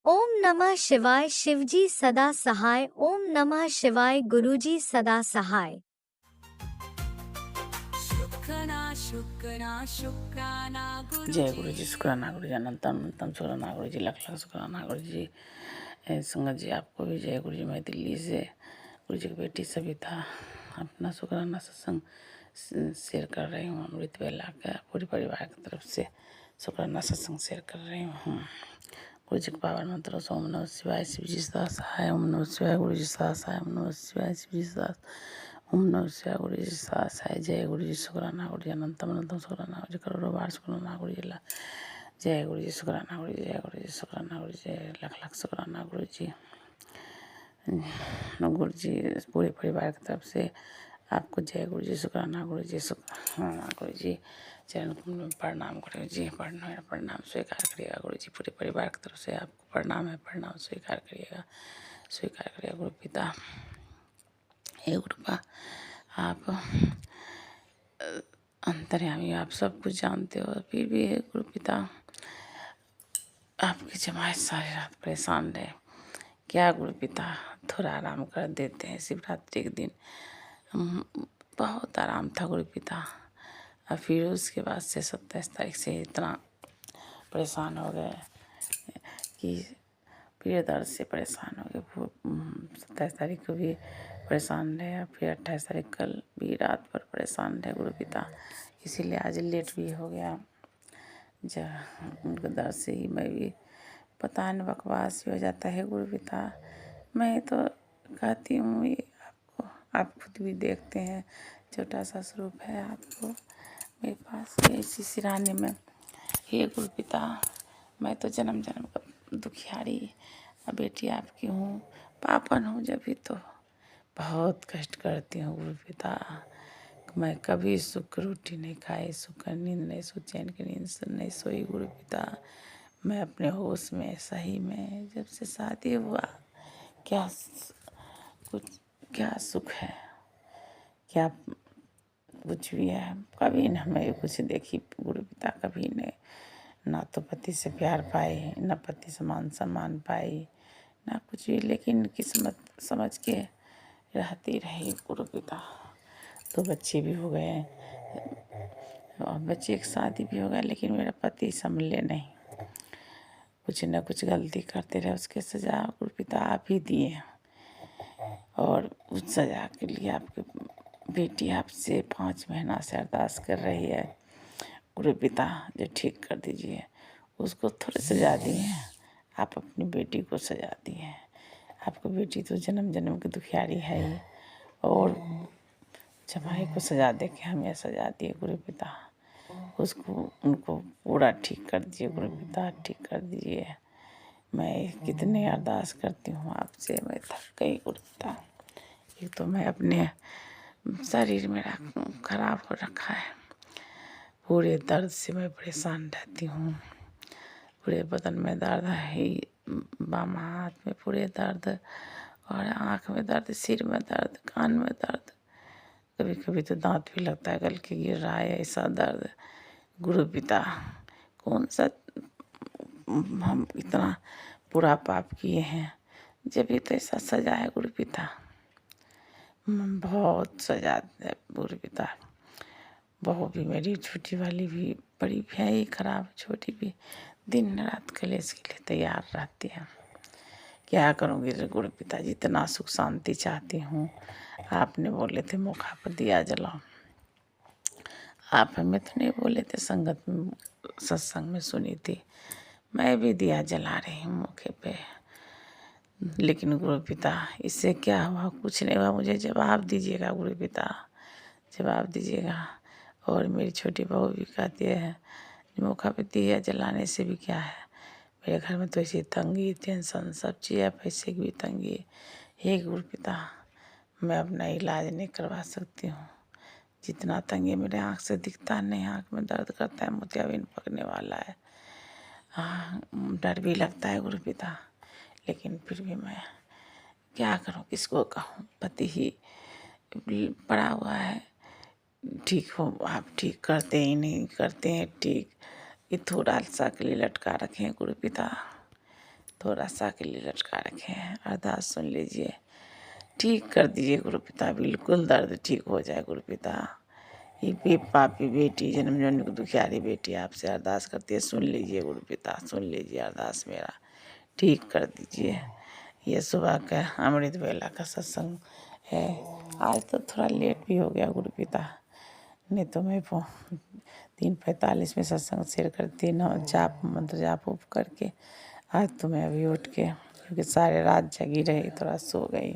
A: ओम नमः शिवाय। शिवजी सदा सहाय। ओम नमः शिवाय। गुरुजी सदा सहाय।
C: शुक्राना शुक्राना शुक्राना
F: जय गुरु जी। शुक्राना गुरु जी। अनंतम अनंतम शुक्राना गुरु जी। लख लख शुक्राना गुरु जी। संगत जी आपको भी जय गुरु जी। मैं दिल्ली से गुरु जी की बेटी सविता अपना शुक्राना सत्संग शेयर कर रही हूँ। अमृत वेला का पूरे परिवार की तरफ से शुक्राना सत्संग शेयर कर रही हूँ। गुरु जी के पावन मंत्रों से ओम नमः शिवाय। शिव जी सदा सहाय। ओम नमः शिवाय। गुरु जी सदा सहाय। ओम नमः शिवाय। शिव जी सदा ओम नमः शिवाय। गुरु जी सदा सहाय। जय गुरु जी। शुक्राना गुरु जी। अनंतम अनंतम शुक्राना गुरु जी। करोड़ों बार शुक्राना गुरु जी। जय गुरु जी। शुक्राना गुरु जी। जय गुरु जी। शुक्राना गुरु जी। लख लख शुक्राना गुरु जी। गुरु जी पूरे परिवार की तरफ से आपको जय गुरु जी। शुक्राना गुरु जी। शुक्राना गुरु जी। चरण कमल में प्रणाम गुरु जी। प्रणाम स्वीकार करिएगा गुरु जी। पूरे परिवार की तरफ से आपको प्रणाम है, प्रणाम स्वीकार करिएगा, स्वीकार करिएगा गुरु पिता। हे गुरुपा आप अंतर्यामी, आप सब कुछ जानते हो, फिर भी है गुरु पिता आपकी जमात सारी रात परेशान रहे। क्या गुरु पिता थोड़ा आराम कर देते हैं। शिवरात्रि के दिन बहुत आराम था गुरु पिता, और फिर उसके बाद से 27 तारीख से इतना परेशान हो गए कि पीठ दर्द से परेशान हो गए। 27 तारीख को भी परेशान रहे, फिर 28 तारीख कल भी रात भर परेशान रहे गुरु पिता। इसीलिए आज लेट भी हो गया। जब उनके दर्द से ही मैं भी पता नहीं बकवास भी हो जाता है गुरु पिता। मैं तो कहती हूँ ये आपको, आप खुद भी देखते हैं छोटा सा स्वरूप है आपको मेरे पास इसी सिराने में। हे गुरु पिता मैं तो जन्म जन्म का दुखियारी बेटी आपकी हूँ, पापन हूँ, जब भी तो बहुत कष्ट करती हूँ गुरु पिता। मैं कभी सुख रोटी नहीं खाई, सुख का नींद नहीं, चैन की नींद नहीं सोई गुरु पिता। मैं अपने होश में सही में जब से शादी हुआ क्या सुख है, क्या कुछ भी है। कभी न मैं कुछ देखी गुरु पिता, कभी नहीं, ना तो पति से प्यार पाई, ना पति से मान सम्मान पाई, ना कुछ भी। लेकिन किस्मत समझ के रहती रही गुरु पिता। 2 बच्चे भी हो गए और बच्चे की शादी भी हो गया, लेकिन मेरा पति संभले नहीं, कुछ न कुछ गलती करते रहे। उसके सजा गुरु पिता आप ही दिए, और उस सजा के लिए आपकी बेटी आपसे 5 महीना से अरदास कर रही है। गुरु पिता जो ठीक कर दीजिए, उसको थोड़ी सजा दिए, आप अपनी बेटी को सजा दिए। आपकी बेटी तो जन्म जन्म की दुखियारी है ही, और जमाई को सजा दे के हमें सजा दिए गुरु पिता। उसको उनको पूरा ठीक कर दीजिए गुरु पिता, ठीक कर दीजिए। मैं कितने अरदास करती हूँ आपसे, मैं थक गई गुरु पिता। एक तो मैं अपने शरीर मेरा खराब हो रखा है, पूरे दर्द से मैं परेशान रहती हूँ। पूरे बदन में दर्द है, बाम हाथ में पूरे दर्द, और आँख में दर्द, सिर में दर्द, कान में दर्द, कभी कभी तो दांत भी लगता है गल के गिर रहा है, ऐसा दर्द। गुरु पिता कौन सा हम इतना बुरा पाप किए हैं, जब ये तो ऐसा सजा है गुरु पिता। बहुत सजा है गुरु पिता। बहू भी मेरी छोटी वाली भी, बड़ी भी है ही खराब, छोटी भी दिन रात कलेश के लिए तैयार रहती है। क्या करूँगी रे गुरु पिता, जितना सुख शांति चाहती हूँ। आपने बोले थे मौका पर दिया जलाओ, आप हमें तो नहीं बोले थे, संगत में सत्संग में सुनी थी, मैं भी दिया जला रही हूँ मौके पे। लेकिन गुरु पिता इससे क्या हुआ, कुछ नहीं हुआ। मुझे जवाब दीजिएगा गुरु पिता, जवाब दीजिएगा। और मेरी छोटी बहू भी कहती है मौका पे दिया जलाने से भी क्या है, मेरे घर में तो ऐसी तंगी टेंशन सब चीज़ है, पैसे की भी तंगी। हे गुरु पिता, मैं अपना इलाज नहीं करवा सकती हूँ। जितना तंगी मेरे आँख से दिखता नहीं, आँख में दर्द करता है, मोतियाबिंद पकने वाला है, डर भी लगता है गुरु पिता। लेकिन फिर भी मैं क्या करूँ, किसको कहूँ, पति ही पड़ा हुआ है। ठीक हो, आप ठीक करते ही नहीं, करते हैं ठीक, ये थोड़ा सा के लिए लटका रखे हैं गुरु पिता, थोड़ा सा के लिए लटका रखे हैं। अरदास सुन लीजिए, ठीक कर दीजिए गुरु पिता, बिल्कुल दर्द ठीक हो जाए गुरु पिता। ये पापी बेटी, जन्म जन्म की दुखियारी बेटी आपसे अरदास करती है, सुन लीजिए गुरु पिता, सुन लीजिए अरदास मेरा, ठीक कर दीजिए। ये सुबह का अमृत वेला का सत्संग है, आज तो थोड़ा लेट भी हो गया गुरु पिता, नहीं तो मैं 3:45 में सत्संग शेयर करती न, जाप मंत्र जाप उप करके। आज तो मैं अभी उठ के, क्योंकि सारे रात जगी रही, थोड़ा सो गई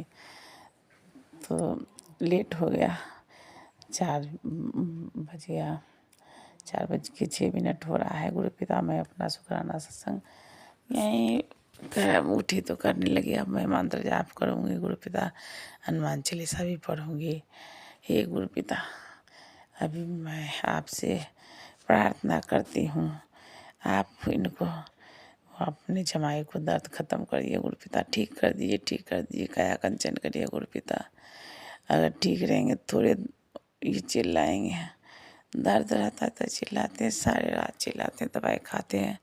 F: तो लेट हो गया। 4 बज गया, 4:06 हो रहा है गुरु पिता। मैं अपना शुक्राना सत्संग यहीं उठी तो करने लगी। अब मैं मंत्र जाप करूँगी गुरु पिता, हनुमान चालीसा भी पढ़ूँगी। हे गुरु पिता, अभी मैं आपसे प्रार्थना करती हूँ, आप इनको अपने जमाई को दर्द खत्म करिए गुरु पिता, ठीक कर दीजिए, ठीक कर दीजिए, काया कंचन करिए गुरु पिता। अगर ठीक रहेंगे थोड़े ये चिल्लाएंगे, दर्द रहता है तो चिल्लाते हैं, सारे रात चिल्लाते हैं, दवाई खाते हैं,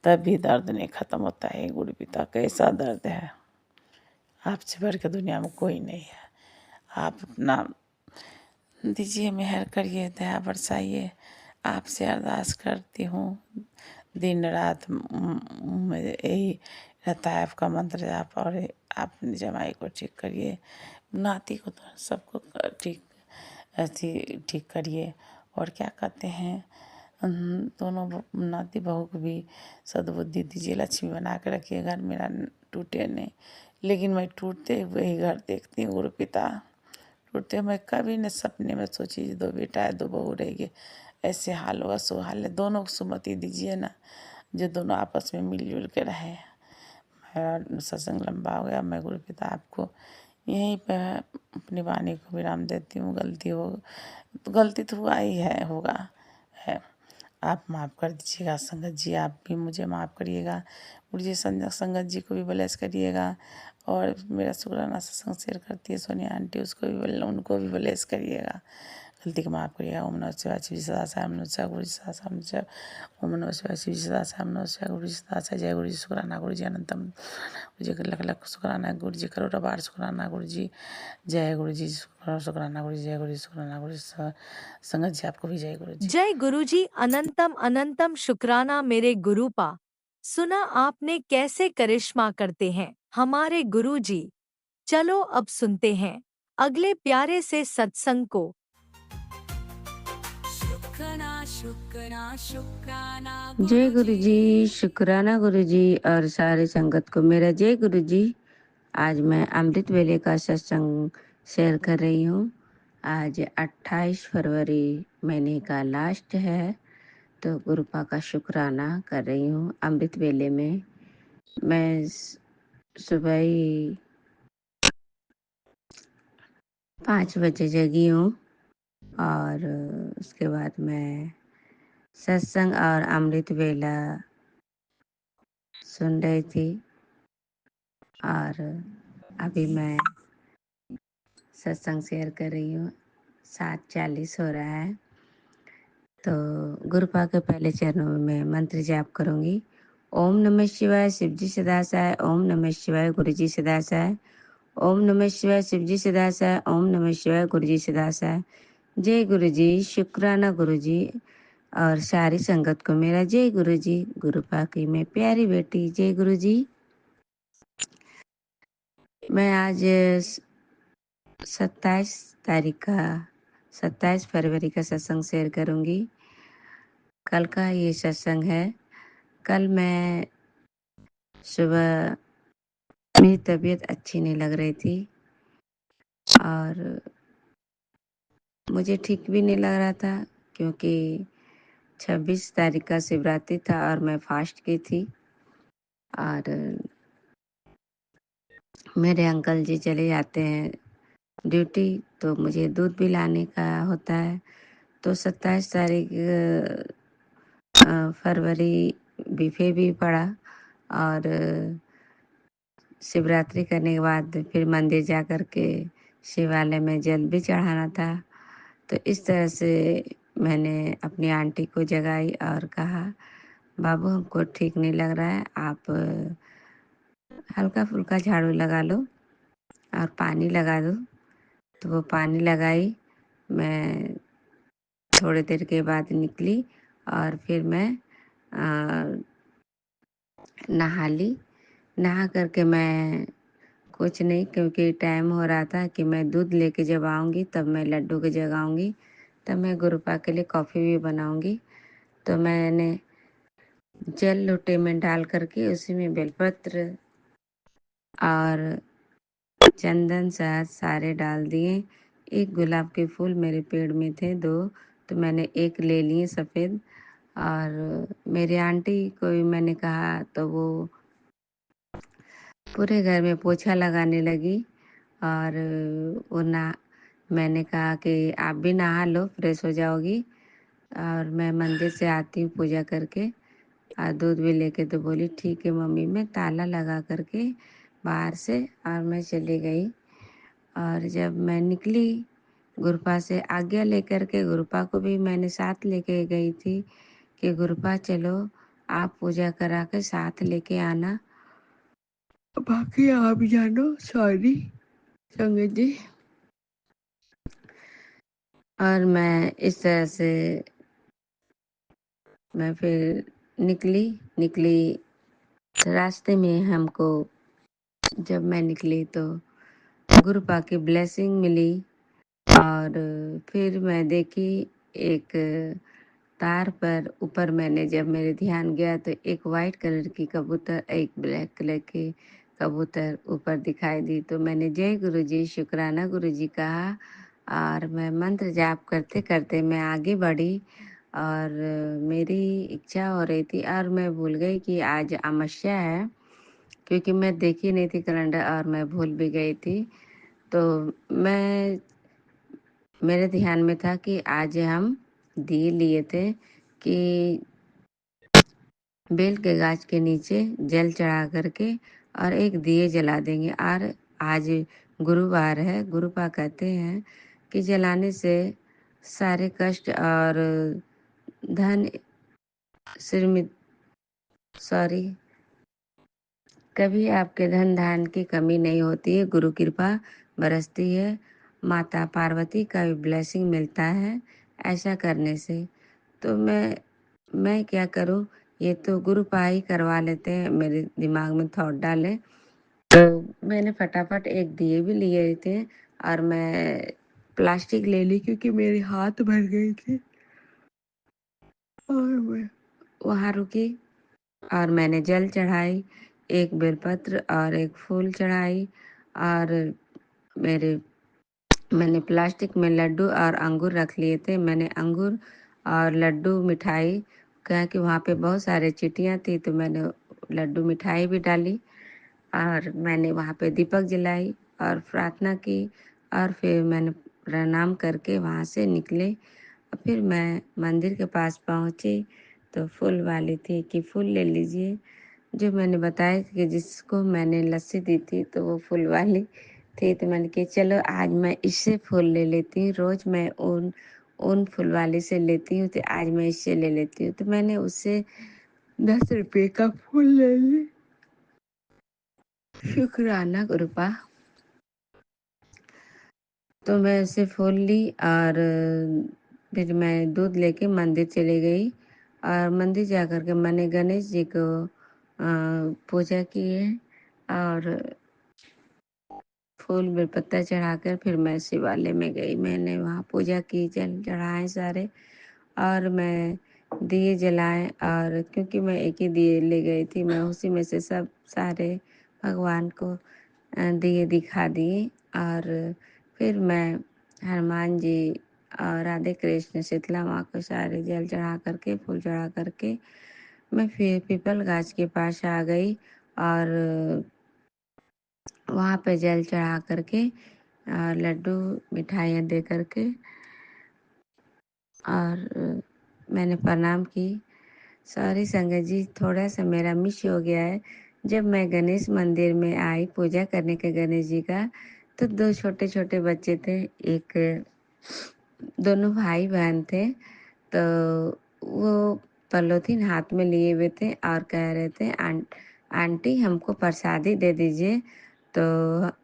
F: तब भी दर्द नहीं खत्म होता है गुरु पिता। कैसा दर्द है, आपसे बढ़ के दुनिया में कोई नहीं है। आप अपना दीजिए, मेहर करिए, दया बरसाइए, आपसे अरदास करती हूँ। दिन रात में यही रहता है आपका मंत्र जाप, और आप जमाई को ठीक करिए, नाती को तो सबको ठीक ऐसी ठीक करिए। और क्या कहते हैं, दोनों नाती बहू को भी सद्बुद्धि दीजिए, लक्ष्मी बना के रखिए, घर मेरा टूटे नहीं। लेकिन मैं टूटते हुए ही घर देखती हूँ गुरु पिता, टूटते मैं कभी न सपने में सोची 2 बेटा है 2 बहू रहेगी, ऐसे हाल होगा सो हाल है। दोनों को सुमति दीजिए ना, जो दोनों आपस में मिलजुल के रहे। मेरा सत्संग लंबा हो गया, मैं गुरु पिता आपको यहीं पे अपनी वाणी को विराम देती हूँ। गलती तो हुआ ही है, होगा है, आप माफ़ कर दीजिएगा। संगत जी आप भी मुझे माफ़ करिएगा, गुरु जी संगत जी को भी ब्लेस करिएगा। और मेरा शुक्राना सत्संग शेयर करती है सोनिया आंटी, उनको भी ब्लेस करिएगा। गलती को माफ़ करिएगा। ओम नमः शिवाय शिव जी सदा साई ओम नमः शिवाय गुरु जी सदा साई शिव ओम नमः शिवाय शिव जी सदा साई ओम नमः शिवाय गुरु जी सदा साई। जय गुरु जी शुक्राना गुरु जी अनंतम गुरु जी लख लख शुक्राना गुरु जी करोड़ बार शुक्राना गुरु जी। जय गुरु जी शुक्राना गुरु जी। जय गुरु जी शुक्राना गुरु जी। संगत जी आपको भी जय गुरु जी।
A: जय गुरुजी अनंतम अनंतम शुक्राना मेरे गुरुपा। सुना आपने कैसे करिश्मा करते हैं हमारे गुरुजी। चलो अब सुनते हैं अगले प्यारे से सत्संग को।
C: शुक्राना शुक्राना शुक्राना
G: जय गुरु जी, शुक्राना गुरु जी और सारे संगत को मेरा जय गुरु जी। आज मैं अमृत वेले का सत्संग शेयर कर रही हूँ। आज 28 फरवरी महीने का लास्ट है, तो गुरुपा का शुक्राना कर रही हूँ। अमृत वेले में मैं सुबह ही 5 बजे जगी हूँ और उसके बाद मैं सत्संग और अमृत वेला सुन रही थी और अभी मैं सत्संग शेयर कर रही हूँ। 7:40 हो रहा है, तो गुरुपा के पहले चरणों में मैं मंत्र जाप करूँगी। ओम नमः शिवाय शिव जी सदा साई ओम नमः शिवाय गुरु जी सदा साई ओम नमः शिवाय शिव जी सदा साई ओम नमः शिवाय गुरु जी सदा साई। जय गुरु जी, शुक्राना गुरु जी और सारी संगत को मेरा जय गुरु जी। गुरुपा की मैं प्यारी बेटी जय गुरु जी। मैं आज 27 फरवरी का सत्संग शेयर करूंगी। कल का ये सत्संग है। कल मैं सुबह मेरी तबीयत अच्छी नहीं लग रही थी और मुझे ठीक भी नहीं लग रहा था, क्योंकि 26 तारीख का शिवरात्रि था और मैं फास्ट की थी और मेरे अंकल जी चले जाते हैं ड्यूटी, तो मुझे दूध भी लाने का होता है। तो 27 तारीख फरवरी बीफे भी पड़ा और शिवरात्रि करने के बाद फिर मंदिर जा कर के शिवालय में जल भी चढ़ाना था। तो इस तरह से मैंने अपनी आंटी को जगाई और कहा, बाबू हमको ठीक नहीं लग रहा है, आप हल्का फुल्का झाड़ू लगा लो और पानी लगा दो। तो वो पानी लगाई। मैं थोड़ी देर के बाद निकली और फिर मैं नहा ली। नहा करके मैं कुछ नहीं, क्योंकि टाइम हो रहा था कि मैं दूध लेके जब आऊँगी तब मैं लड्डू को जगाऊँगी, तब मैं गुरुपा के लिए कॉफ़ी भी बनाऊँगी। तो मैंने जल लोटे में डाल करके उसी में बेलपत्र और चंदन शहद सारे डाल दिए। एक गुलाब के फूल मेरे पेड़ में थे 2, तो मैंने एक ले लिए सफ़ेद। और मेरी आंटी को भी मैंने कहा, तो वो पूरे घर में पोछा लगाने लगी और वो मैंने कहा कि आप भी नहा लो, फ्रेश हो जाओगी और मैं मंदिर से आती हूँ पूजा करके और दूध भी लेके। तो बोली ठीक है मम्मी। मैं ताला लगा करके बाहर से और मैं चली गई। और जब मैं निकली गुरुपा से आज्ञा लेकर के, गुरुपा को भी मैंने साथ लेके गई थी कि गुरुपा चलो आप पूजा करा के साथ लेके आना, बाकी आप जानो। सॉरी संगत जी। और मैं इस तरह से मैं फिर निकली रास्ते में हमको जब मैं निकली तो गुरुपा की ब्लेसिंग मिली। और फिर मैं देखी एक तार पर ऊपर, मैंने जब मेरे ध्यान गया तो एक वाइट कलर की कबूतर, एक ब्लैक कलर की कबूतर ऊपर दिखाई दी। तो मैंने जय गुरु जी, शुक्राना गुरु जी कहा और मैं मंत्र जाप करते करते मैं आगे बढ़ी। और मेरी इच्छा हो रही थी और मैं भूल गई कि आज अमावस्या है, क्योंकि मैं देखी नहीं थी कैलेंडर और मैं भूल भी गई थी। तो मेरे ध्यान में था कि आज हम दिए लिए थे कि बेल के गाछ के नीचे जल चढ़ा करके और एक दिए जला देंगे। और आज गुरुवार है, गुरुपा कहते हैं कि जलाने से सारे कष्ट और धन सीमित सॉरी कभी आपके धन धान की कमी नहीं होती है। गुरु कृपा बरसती है। माता पार्वती का भी ब्लेसिंग मिलता है ऐसा करने से। तो मैं क्या करूं, ये तो गुरु पा ही करवा लेते हैं, मेरे दिमाग में थॉट डाले। तो मैंने फटाफट एक दिए भी लिए थे और मैं प्लास्टिक ले ली क्योंकि मेरे हाथ भर गए थे। और मैं वहाँ रुकी और मैंने जल चढ़ाई, एक बेलपत्र और एक फूल चढ़ाई। और मैंने प्लास्टिक में लड्डू और अंगूर रख लिए थे। मैंने अंगूर और लड्डू मिठाई, कहा कि वहाँ पे बहुत सारे चिटियाँ थी तो मैंने लड्डू मिठाई भी डाली। और मैंने वहाँ पे दीपक जलाई और प्रार्थना की। और फिर मैंने प्रणाम करके वहाँ से निकले। फिर मैं मंदिर के पास पहुँची तो फूल वाली थी कि फूल ले लीजिए। जो मैंने बताया कि जिसको मैंने लस्सी दी थी तो वो फूल वाली थी। तो मैंने कहा चलो आज मैं इससे फूल ले लेती हूँ। रोज़ मैं उन फूल वाली से लेती हूँ तो आज मैं इससे ले लेती हूँ। तो मैंने उससे 10 रुपये का फूल ले ली। शुक्राना गुरुपा। तो मैं उसे फूल ली और फिर मैं दूध लेके मंदिर चली गई। और मंदिर जाकर के मैंने गणेश जी को पूजा की है और फूल बेलपत्ता चढ़ाकर फिर मैं शिवालय में गई। मैंने वहाँ पूजा की, जल चढ़ाए सारे और मैं दिए जलाए। और क्योंकि मैं एक ही दिए ले गई थी, मैं उसी में से सब सारे भगवान को दिए दिखा दिए। और फिर मैं हनुमान जी और राधे कृष्ण शीतला माँ को सारे जल चढ़ा करके फूल चढ़ा करके मैं फिर पीपल गाछ के पास आ गई। और वहाँ पे जल चढ़ा करके और लड्डू मिठाइयाँ दे करके और मैंने प्रणाम की। सॉरी संगत जी, थोड़ा सा मेरा मिस हो गया है। जब मैं गणेश मंदिर में आई पूजा करने के गणेश जी का, तो 2 छोटे छोटे बच्चे थे। दोनों भाई बहन थे। तो वो पॉलीथीन हाथ में लिए हुए थे और कह रहे थे आंटी हमको प्रसादी दे दीजिए। तो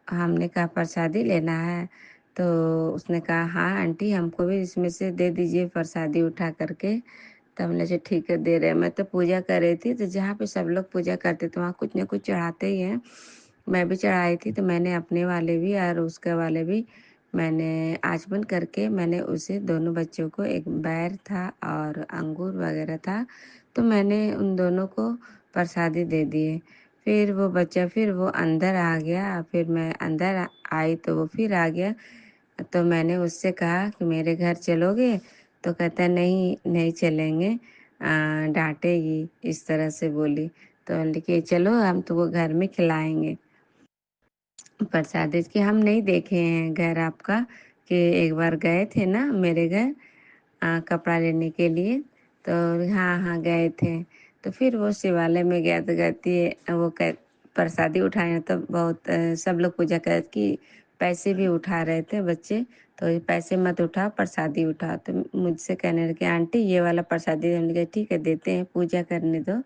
G: हमने कहा प्रसादी लेना है? तो उसने कहा हाँ आंटी हमको भी इसमें से दे दीजिए प्रसादी उठा करके। तो हमने अच्छा ठीक है दे रहे हैं। मैं तो पूजा कर रही थी, तो जहाँ पे सब लोग पूजा करते थे वहाँ कुछ ना कुछ चढ़ाते ही हैं। मैं भी चढ़ाई थी तो मैंने अपने वाले भी और उसके वाले भी मैंने आचमन करके मैंने उसे दोनों बच्चों को, एक बैर था और अंगूर वगैरह था, तो मैंने उन दोनों को प्रसादी दे दिए। फिर वो बच्चा फिर वो अंदर आ गया। फिर मैं अंदर आई तो वो फिर आ गया। तो मैंने उससे कहा कि मेरे घर चलोगे? तो कहता नहीं नहीं चलेंगे, डांटेगी, इस तरह से बोली। तो लिखिए चलो हम तुमको घर में खिलाएंगे प्रसाद। कि हम नहीं देखे हैं घर आपका, कि एक बार गए थे ना मेरे घर कपड़ा लेने के लिए। तो हाँ हाँ गए थे। तो फिर वो शिवालय में गया तो कहती है वो प्रसादी उठाए तो बहुत सब लोग पूजा कर कि पैसे भी उठा रहे थे बच्चे। तो ये पैसे मत उठाओ प्रसादी उठाओ। तो मुझसे कहने लगे आंटी ये वाला प्रसादी। हमने कहा ठीक है देते हैं, पूजा करने दो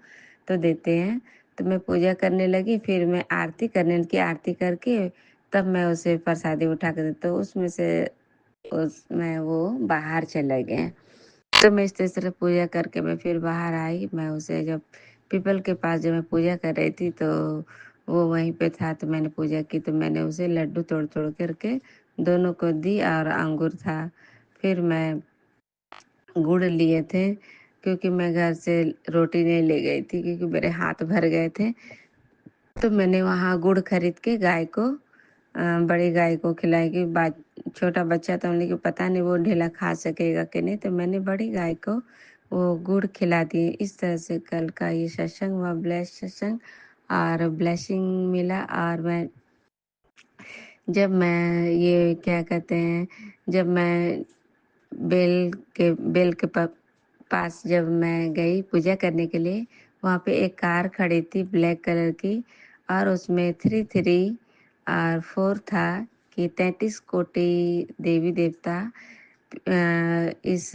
G: तो देते हैं। तो मैं पूजा करने लगी, फिर मैं आरती करने लगी। आरती करके तब मैं उसे प्रसादी उठा कर तो उसमें वो बाहर चले गए। तो मैं इस तरह पूजा करके मैं फिर बाहर आई। मैं उसे जब पीपल के पास जब मैं पूजा कर रही थी तो वो वहीं पे था। तो मैंने पूजा की तो मैंने उसे लड्डू तोड़ तोड़ करके दोनों को दी और अंगूर था। फिर मैं गुड़ लिए थे क्योंकि मैं घर से रोटी नहीं ले गई थी क्योंकि मेरे हाथ भर गए थे। तो मैंने वहाँ गुड़ खरीद के गाय को बड़ी गाय को खिलाई कि छोटा बच्चा तो हमने कि पता नहीं वो ढेला खा सकेगा कि नहीं। तो मैंने बड़ी गाय को वो गुड़ खिला दिए। इस तरह से कल का ये सत्संग हुआ, ब्लेस सत्संग और ब्लेसिंग मिला। और जब मैं ये क्या कहते हैं, जब मैं बेल के पास जब मैं गई पूजा करने के लिए, वहाँ पे एक कार खड़ी थी ब्लैक कलर की और उसमें 33 और 4 था कि 33 कोटि देवी देवता इस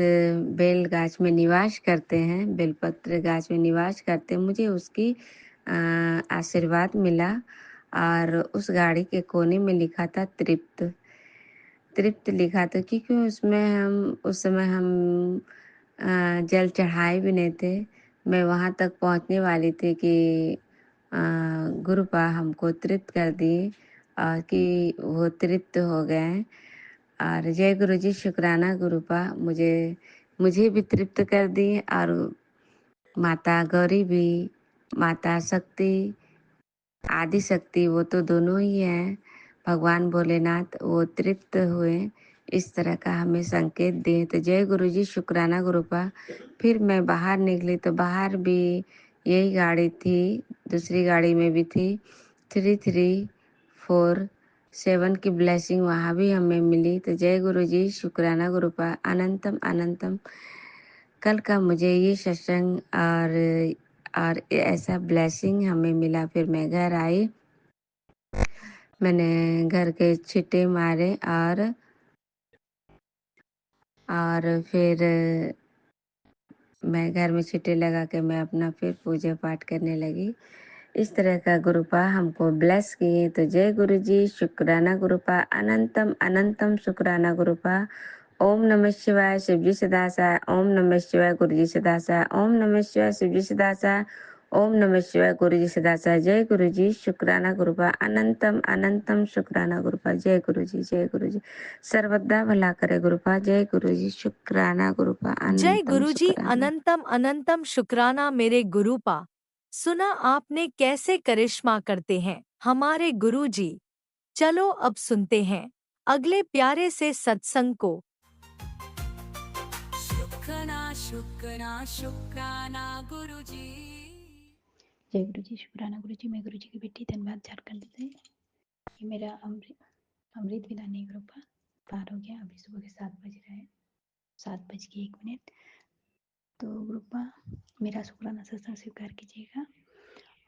G: बेल गाछ में निवास करते हैं, बेलपत्र गाछ में निवास करते हैं, मुझे उसकी आशीर्वाद मिला। और उस गाड़ी के कोने में लिखा था तृप्त, तृप्त लिखा था, क्योंकि उसमें हम उस समय हम जल चढ़ाए भी नहीं थे। मैं वहाँ तक पहुँचने वाली थी कि गुरुपा हमको तृप्त कर दिए और कि वो तृप्त हो गए हैं। और जय गुरु जी, शुक्राना गुरुपा, मुझे भी तृप्त कर दिए। और माता गौरी भी, माता शक्ति, आदि शक्ति, वो तो दोनों ही हैं, भगवान भोलेनाथ, वो तृप्त हुए। इस तरह का हमें संकेत दिए। तो जय गुरु जी, शुक्राना गुरुपा। फिर मैं बाहर निकली तो बाहर भी यही गाड़ी थी, दूसरी गाड़ी में भी थी। 3347 की ब्लेसिंग वहाँ भी हमें मिली। तो जय गुरु जी, शुक्राना गुरुपा, अनंतम अनंतम। कल का मुझे ये सत्संग और ऐसा ब्लेसिंग हमें मिला। फिर मैं घर आई, मैंने घर के छिट्टे मारे और फिर मैं घर में छिट्टे लगा के मैं अपना फिर पूजा पाठ करने लगी। इस तरह का गुरुपा हमको ब्लेस किए। तो जय गुरु जी, शुक्राना गुरुपा, अनंतम अनंतम शुक्राना गुरुपा। ओम नमः शिवाय, शिवजी सदासाय। ओम नमः शिवाय, गुरुजी सदासाय। ओम नमः शिवाय, शिवजी सदासाय। ओम नमः शिवाय, गुरुजी सदासाय। जय गुरु जी, शुक्राना गुरुपा, अनंतम अनंतम शुक्राना गुरुपा। जय गुरु जी, जय गुरु जी, सर्वदा भला करे गुरुपा। जय गुरु जी, शुक्राना गुरुपा,
A: जय
G: अनंतम
A: गुरुजी,
G: शुक्राना।
A: अनंतम अनंतम शुक्राना मेरे गुरुपा। सुना आपने कैसे करिश्मा करते हैं हमारे गुरुजी। चलो अब सुनते हैं अगले प्यारे से सत्संग को।
C: शुक्राना शुक्राना शुक्राना गुरुजी।
D: जय गुरु जी, शुक्राना गुरु जी। मैं गुरु जी की बेटी, धनबाद झारखंड से। ये मेरा अमृत विदानी ग्रुप पार हो गया। अभी सुबह के 7 बज रहे हैं, 7:01। तो ग्रुपा मेरा शुक्राना सत्संग स्वीकार कीजिएगा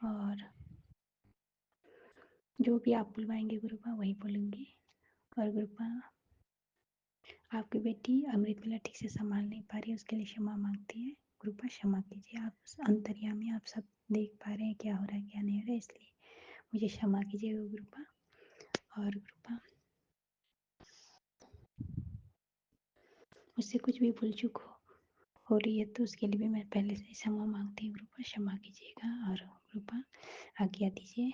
D: और जो भी आप बुलवाएंगे गुरुपा वही बोलूँगी। और गुरुपा आपकी बेटी अमृत वेला ठीक से संभाल नहीं पा रही है, उसके लिए क्षमा मांगती है। गुरुपा क्षमा कीजिए, आप अंतर्यामी, आप सब देख पा रहे हैं क्या हो रहा है क्या नहीं हो रहा है, इसलिए मुझे क्षमा कीजिएगा गुरुपा। और गुरुपा मुझसे कुछ भी भूल चूक हो रही है तो उसके लिए भी मैं पहले से क्षमा मांगती हूँ गुरुपा, क्षमा कीजिएगा। और गुरुपा आज्ञा दीजिए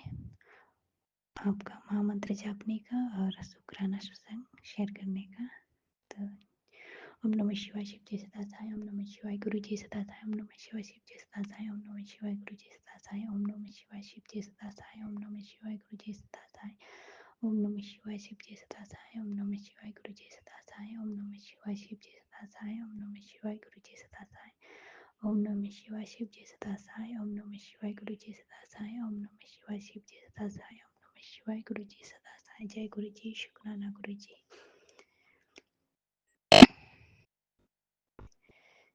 D: आपका महामंत्र जापने का और शुक्राना सत्संग शेयर करने का। तो ओम नमः शिवाय, शिव जी सदा साई। ओम नमः शिवाय, गुरु जी सदा साई। ओम नमः शिवाय, शिव जी सदा साई। ओम नमः शिवाय, गुरु जी सदा साई। ओम नमः शिवाय, शिव जी सदा साई। ओम नमः शिवाय, गुरु जी सदा साई। ओम नमः शिवाय, शिव जी सदा साई। ओम नमः शिवाय, गुरु जी सदा साई। ओम नमः शिवाय, शिव जी सदा साई। ओम नमः शिवाय, गुरु जी सदा साई। ओम नमः शिवाय, शिव जी सदा साई। ओम नमः शिवाय, गुरु जी सदा साई। ओम नमः शिवाय, शिव जी सदा साई। ओम नमः शिवाय, गुरु जी सदा साई। जय गुरु जी, शुक्राना गुरु जी।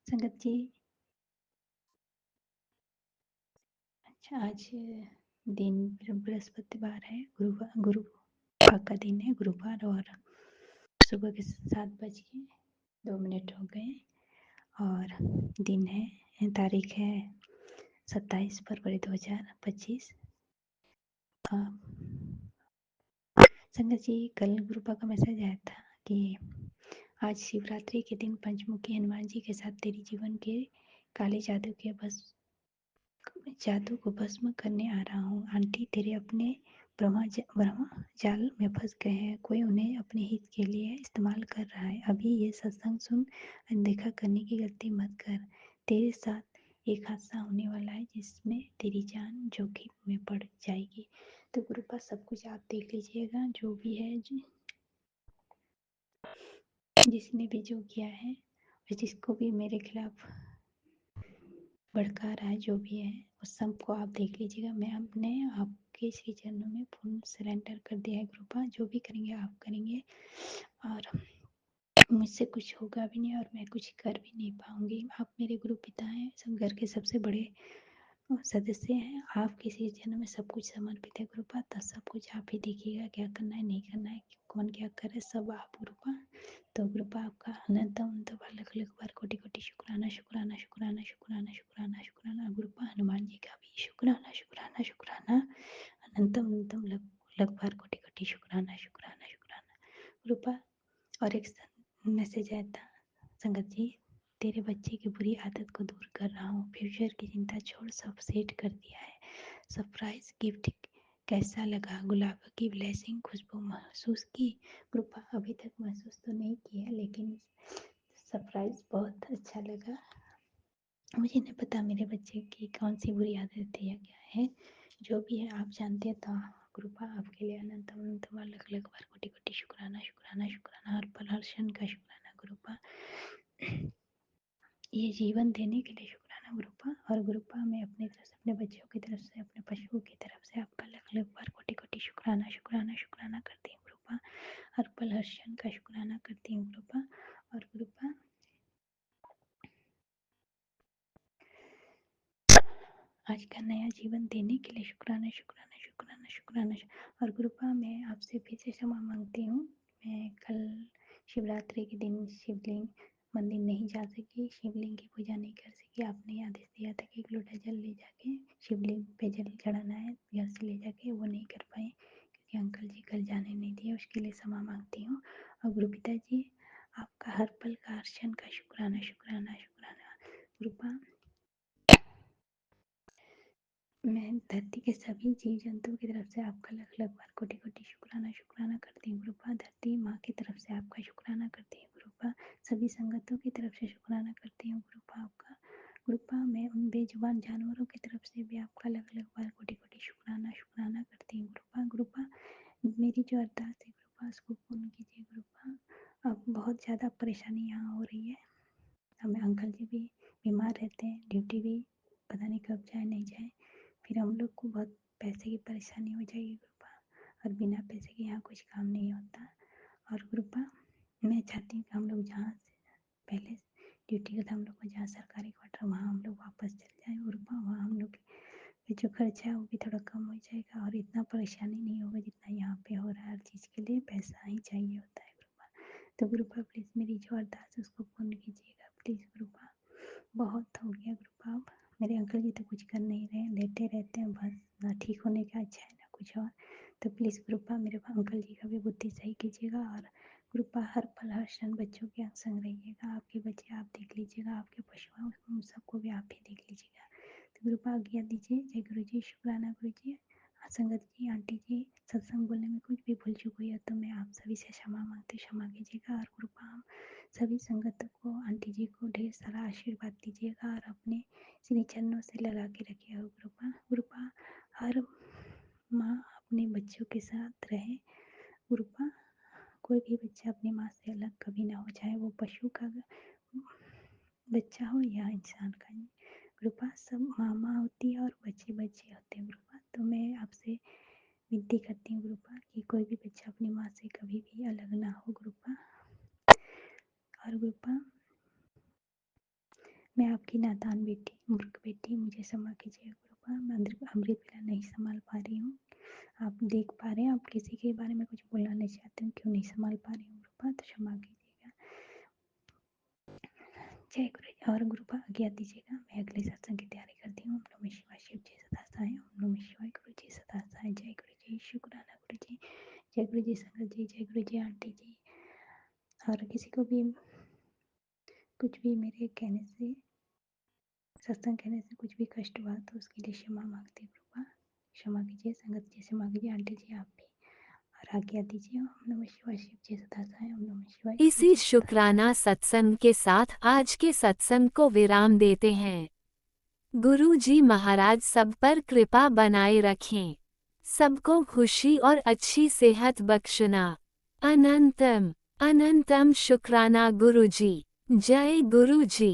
D: संगत जी, अच्छा आज दिन बृहस्पतिवार है, गुरु का दिन है, गुरुवार। और सुबह के 7:02 हो गए और दिन है, तारीख है 27 फरवरी 2025। संगत जी, कल गुरुपा का मैसेज आया था कि आज शिवरात्रि के दिन पंचमुखी हनुमान जी के साथ तेरी जीवन के काले जादू को भस्म करने आ रहा हूँ। आंटी तेरे अपने ब्रह्मा जाल में फंस गए हैं, कोई उन्हें अपने हित के लिए इस्तेमाल कर रहा है। अभी ये सत्संग सुन अनदेखा करने की गलती मत कर। तेरे साथ एक हादसा होने वाला है जिसमें तेरी जान जोखिम में पड़ जाएगी। तो गुरुपा सब कुछ आप देख लीजिएगा, जो भी है, जिसने भी जो किया है और जिसको भी मेरे खिलाफ भड़का रहा है, जो भी है उस सबको आप देख लीजिएगा। मैं अपने आपके श्री चरणों में पूर्ण सरेंडर कर दिया है गुरुपा। जो भी करेंगे आप करेंगे और मुझसे कुछ होगा भी नहीं और मैं कुछ कर भी नहीं पाऊंगी। आप मेरे गुरु पिता हैं, सब घर के सबसे बड़े सदस्य हैं। आपके इस जन्म में सब कुछ समर्पित है गुरुपा, तो सब कुछ आप ही देखिएगा, क्या करना है नहीं करना है, कौन क्या करे, सब आप गुरुपा। तो गुरुपा आपका अनंत अनंत अलग अलग बार कोटि कोटि शुक्राना शुक्राना शुक्राना शुक्राना शुक्राना शुक्राना गुरुपा। हनुमान जी का भी शुक्राना शुक्राना शुक्राना अनंतम अनंतम लग बार कोटि कोटि शुक्राना शुक्राना शुक्राना गुरुपा। और एक मैसेज आया था, संगत जी तेरे बच्चे की बुरी आदत को दूर कर रहा हूँ, फ्यूचर की चिंता छोड़, सब सेट कर दिया है। सरप्राइज गिफ्ट कैसा लगा, गुलाब की ब्लेसिंग खुशबू महसूस की? कृपा अभी तक महसूस तो नहीं किया, लेकिन सरप्राइज बहुत अच्छा लगा। मुझे नहीं पता मेरे बच्चे की कौन सी बुरी आदत है या क्या है, जो भी है आप जानते हैं। तो कृपा आपके लिए अनंत अनंत अलग अलग बार कोटि कोटि शुक्राना शुक्राना शुक्राना, हर पल हर क्षण का शुक्राना गुरुपा। ये जीवन देने के लिए शुक्राना गुरुपा। और गुरुपा मैं अपनी तरफ से, अपने बच्चों की तरफ से, अपने पशुओं की तरफ से आपका अलग अलग बार कोटि कोटि शुक्राना शुक्राना शुक्राना करती हूँ गुरुपा। हर पल हर क्षण का शुक्राना करती हूँ गुरुपा। और गुरुपा आज का नया जीवन देने के लिए शुक्राना शुक्राना शुक्राना शुक्राना। और गुरुपा मैं आपसे फिर से क्षमा मांगती हूँ, मैं कल शिवरात्रि के दिन शिवलिंग मंदिर नहीं जा सकी, शिवलिंग की पूजा नहीं कर सकी। आपने आदेश दिया था कि एक लोटा जल ले जाके शिवलिंग पे जल चढ़ाना है घर से ले जाके, वो नहीं कर पाए क्योंकि अंकल जी कल जाने नहीं दिए, उसके लिए क्षमा मांगती हूँ। और गुरु पिता जी आपका हर पल का हर क्षण का शुक्राना शुक्राना शुक्राना गुरुपा। मैं धरती के सभी जीव जंतुओं की तरफ से आपका अलग अलग बार कोटि कोटि शुक्राना शुक्राना करती हूँ गुरुपा। धरती माँ की तरफ से आपका शुक्राना करती हूँ गुरुपा। सभी संगतों की तरफ से शुक्राना करती हूँ गुरुपा आपका। गुरुपा मैं उन बेजुबान जानवरों की तरफ से भी आपका अलग अलग बार कोटि कोटि शुक्राना शुक्राना करती हूँ गुरुपा। गुरुपा मेरी जो अरदास है गुरुपा उसको पूर्ण कीजिए गुरुपा। अब बहुत ज़्यादा परेशानी यहाँ हो रही है, हमें अंकल जी भी बीमार रहते हैं, ड्यूटी भी पता नहीं कब जाए नहीं जाए, फिर हम लोग को बहुत पैसे की परेशानी हो जाएगी गुरुपा। और बिना पैसे के यहाँ कुछ काम नहीं होता। और गुरुपा मैं चाहती हूँ कि हम लोग जहाँ से पहले ड्यूटी करते हम लोग को जहाँ सरकारी क्वार्टर वहाँ हम लोग वापस चल जाए गुरुपा। वहाँ हम लोग का जो खर्चा है वो भी थोड़ा कम हो जाएगा और इतना परेशानी नहीं होगा जितना यहाँ पे हो रहा है। हर चीज़ के लिए पैसा ही चाहिए होता है गुरुपा। तो गुरुपा प्लीज़ मेरी जो अरदास है उसको पूर्ण कीजिएगा प्लीज़ गुरुपा। बहुत हो गया गुरुपा, मेरे अंकल जी तो कुछ कर नहीं रहे, लेटे रहते हैं बस, ना ठीक होने का अच्छा है ना कुछ और। तो प्लीज़ गुरुपा मेरे अंकल जी का भी बुद्धि सही कीजिएगा। और गुरुपा हर पल हर क्षण बच्चों के संग रहिएगा, आपके बच्चे आप देख लीजिएगा, आपके पशु उन सबको भी आप ही देख लीजिएगा। तो गुरुपा आज्ञा दीजिए। जय गुरु जी, शुक्राना गुरु जी। संगत जी, आंटी जी, सत्संग बोलने में कुछ भी भूल चूक हुई है तो मैं आप सभी से क्षमा मांगती, क्षमा कीजिएगा। और गुरुपा सभी संगतों को, आंटी जी को ढेर सारा आशीर्वाद दीजिएगा और अपने श्री चरणों से लगा के रखिएगा गुरुपा। गुरुपा हर माँ अपने बच्चों के साथ रहे गुरुपा, कोई भी बच्चा अपनी माँ से अलग कभी ना हो, चाहे वो पशु का बच्चा हो या इंसान का। गुरुपा सब माँ होती है और बच्चे बच्चे होते हैं गुरुपा। तो मैं आपसे विनती करती हूँ गुरुपा कि कोई भी बच्चा अपनी माँ से कभी भी अलग ना हो गुरुपा। और गुरुपा मैं आपकी नादान बेटी, मूर्ख बेटी, मुझे क्षमा कीजिए गुरुपा। मैं अमृत वेला नहीं संभाल पा रही हूँ, आप देख पा रहे हैं, आप किसी के बारे में कुछ बोलना नहीं चाहते हूँ, क्यों नहीं संभाल पा रही हूँ गुरुपा, तो क्षमा कीजिएगा। जय गुरु। और गुरुपा आज्ञा दीजिएगा, मैं अगले सत्संग की तैयारी करती हूँ। ओम नमः शिवाय, शिव जी सदा सहाय, ओम नमः शिवाय, गुरु जी सदा सहाय। जय गुरु जी, शुक्राना गुरु जी। जय गुरु जी संगत जी, जय गुरु जी आंटी जी। और किसी को भी कुछ भी मेरे कहने से, सत्संग कहने से कुछ भी कष्ट हुआ तो उसके लिए क्षमा मांगती हूँ गुरुपा। क्षमा कीजिए संगत जी, क्षमा कीजिए आंटी जी आप भी। और आज्ञा दीजिए। ओम नमः शिवाय, शिव जी सदा सहाय, ओम नमः शिवाय, गुरु
A: इसी
D: जी सदा सहाय।
A: शुक्राना सत्संग के साथ आज के सत्संग को विराम देते हैं। गुरु जी महाराज सब पर कृपा बनाए रखें, सबको खुशी और अच्छी सेहत बख्शना। अनंतम अनंतम शुक्राना गुरु जी। जय गुरु जी।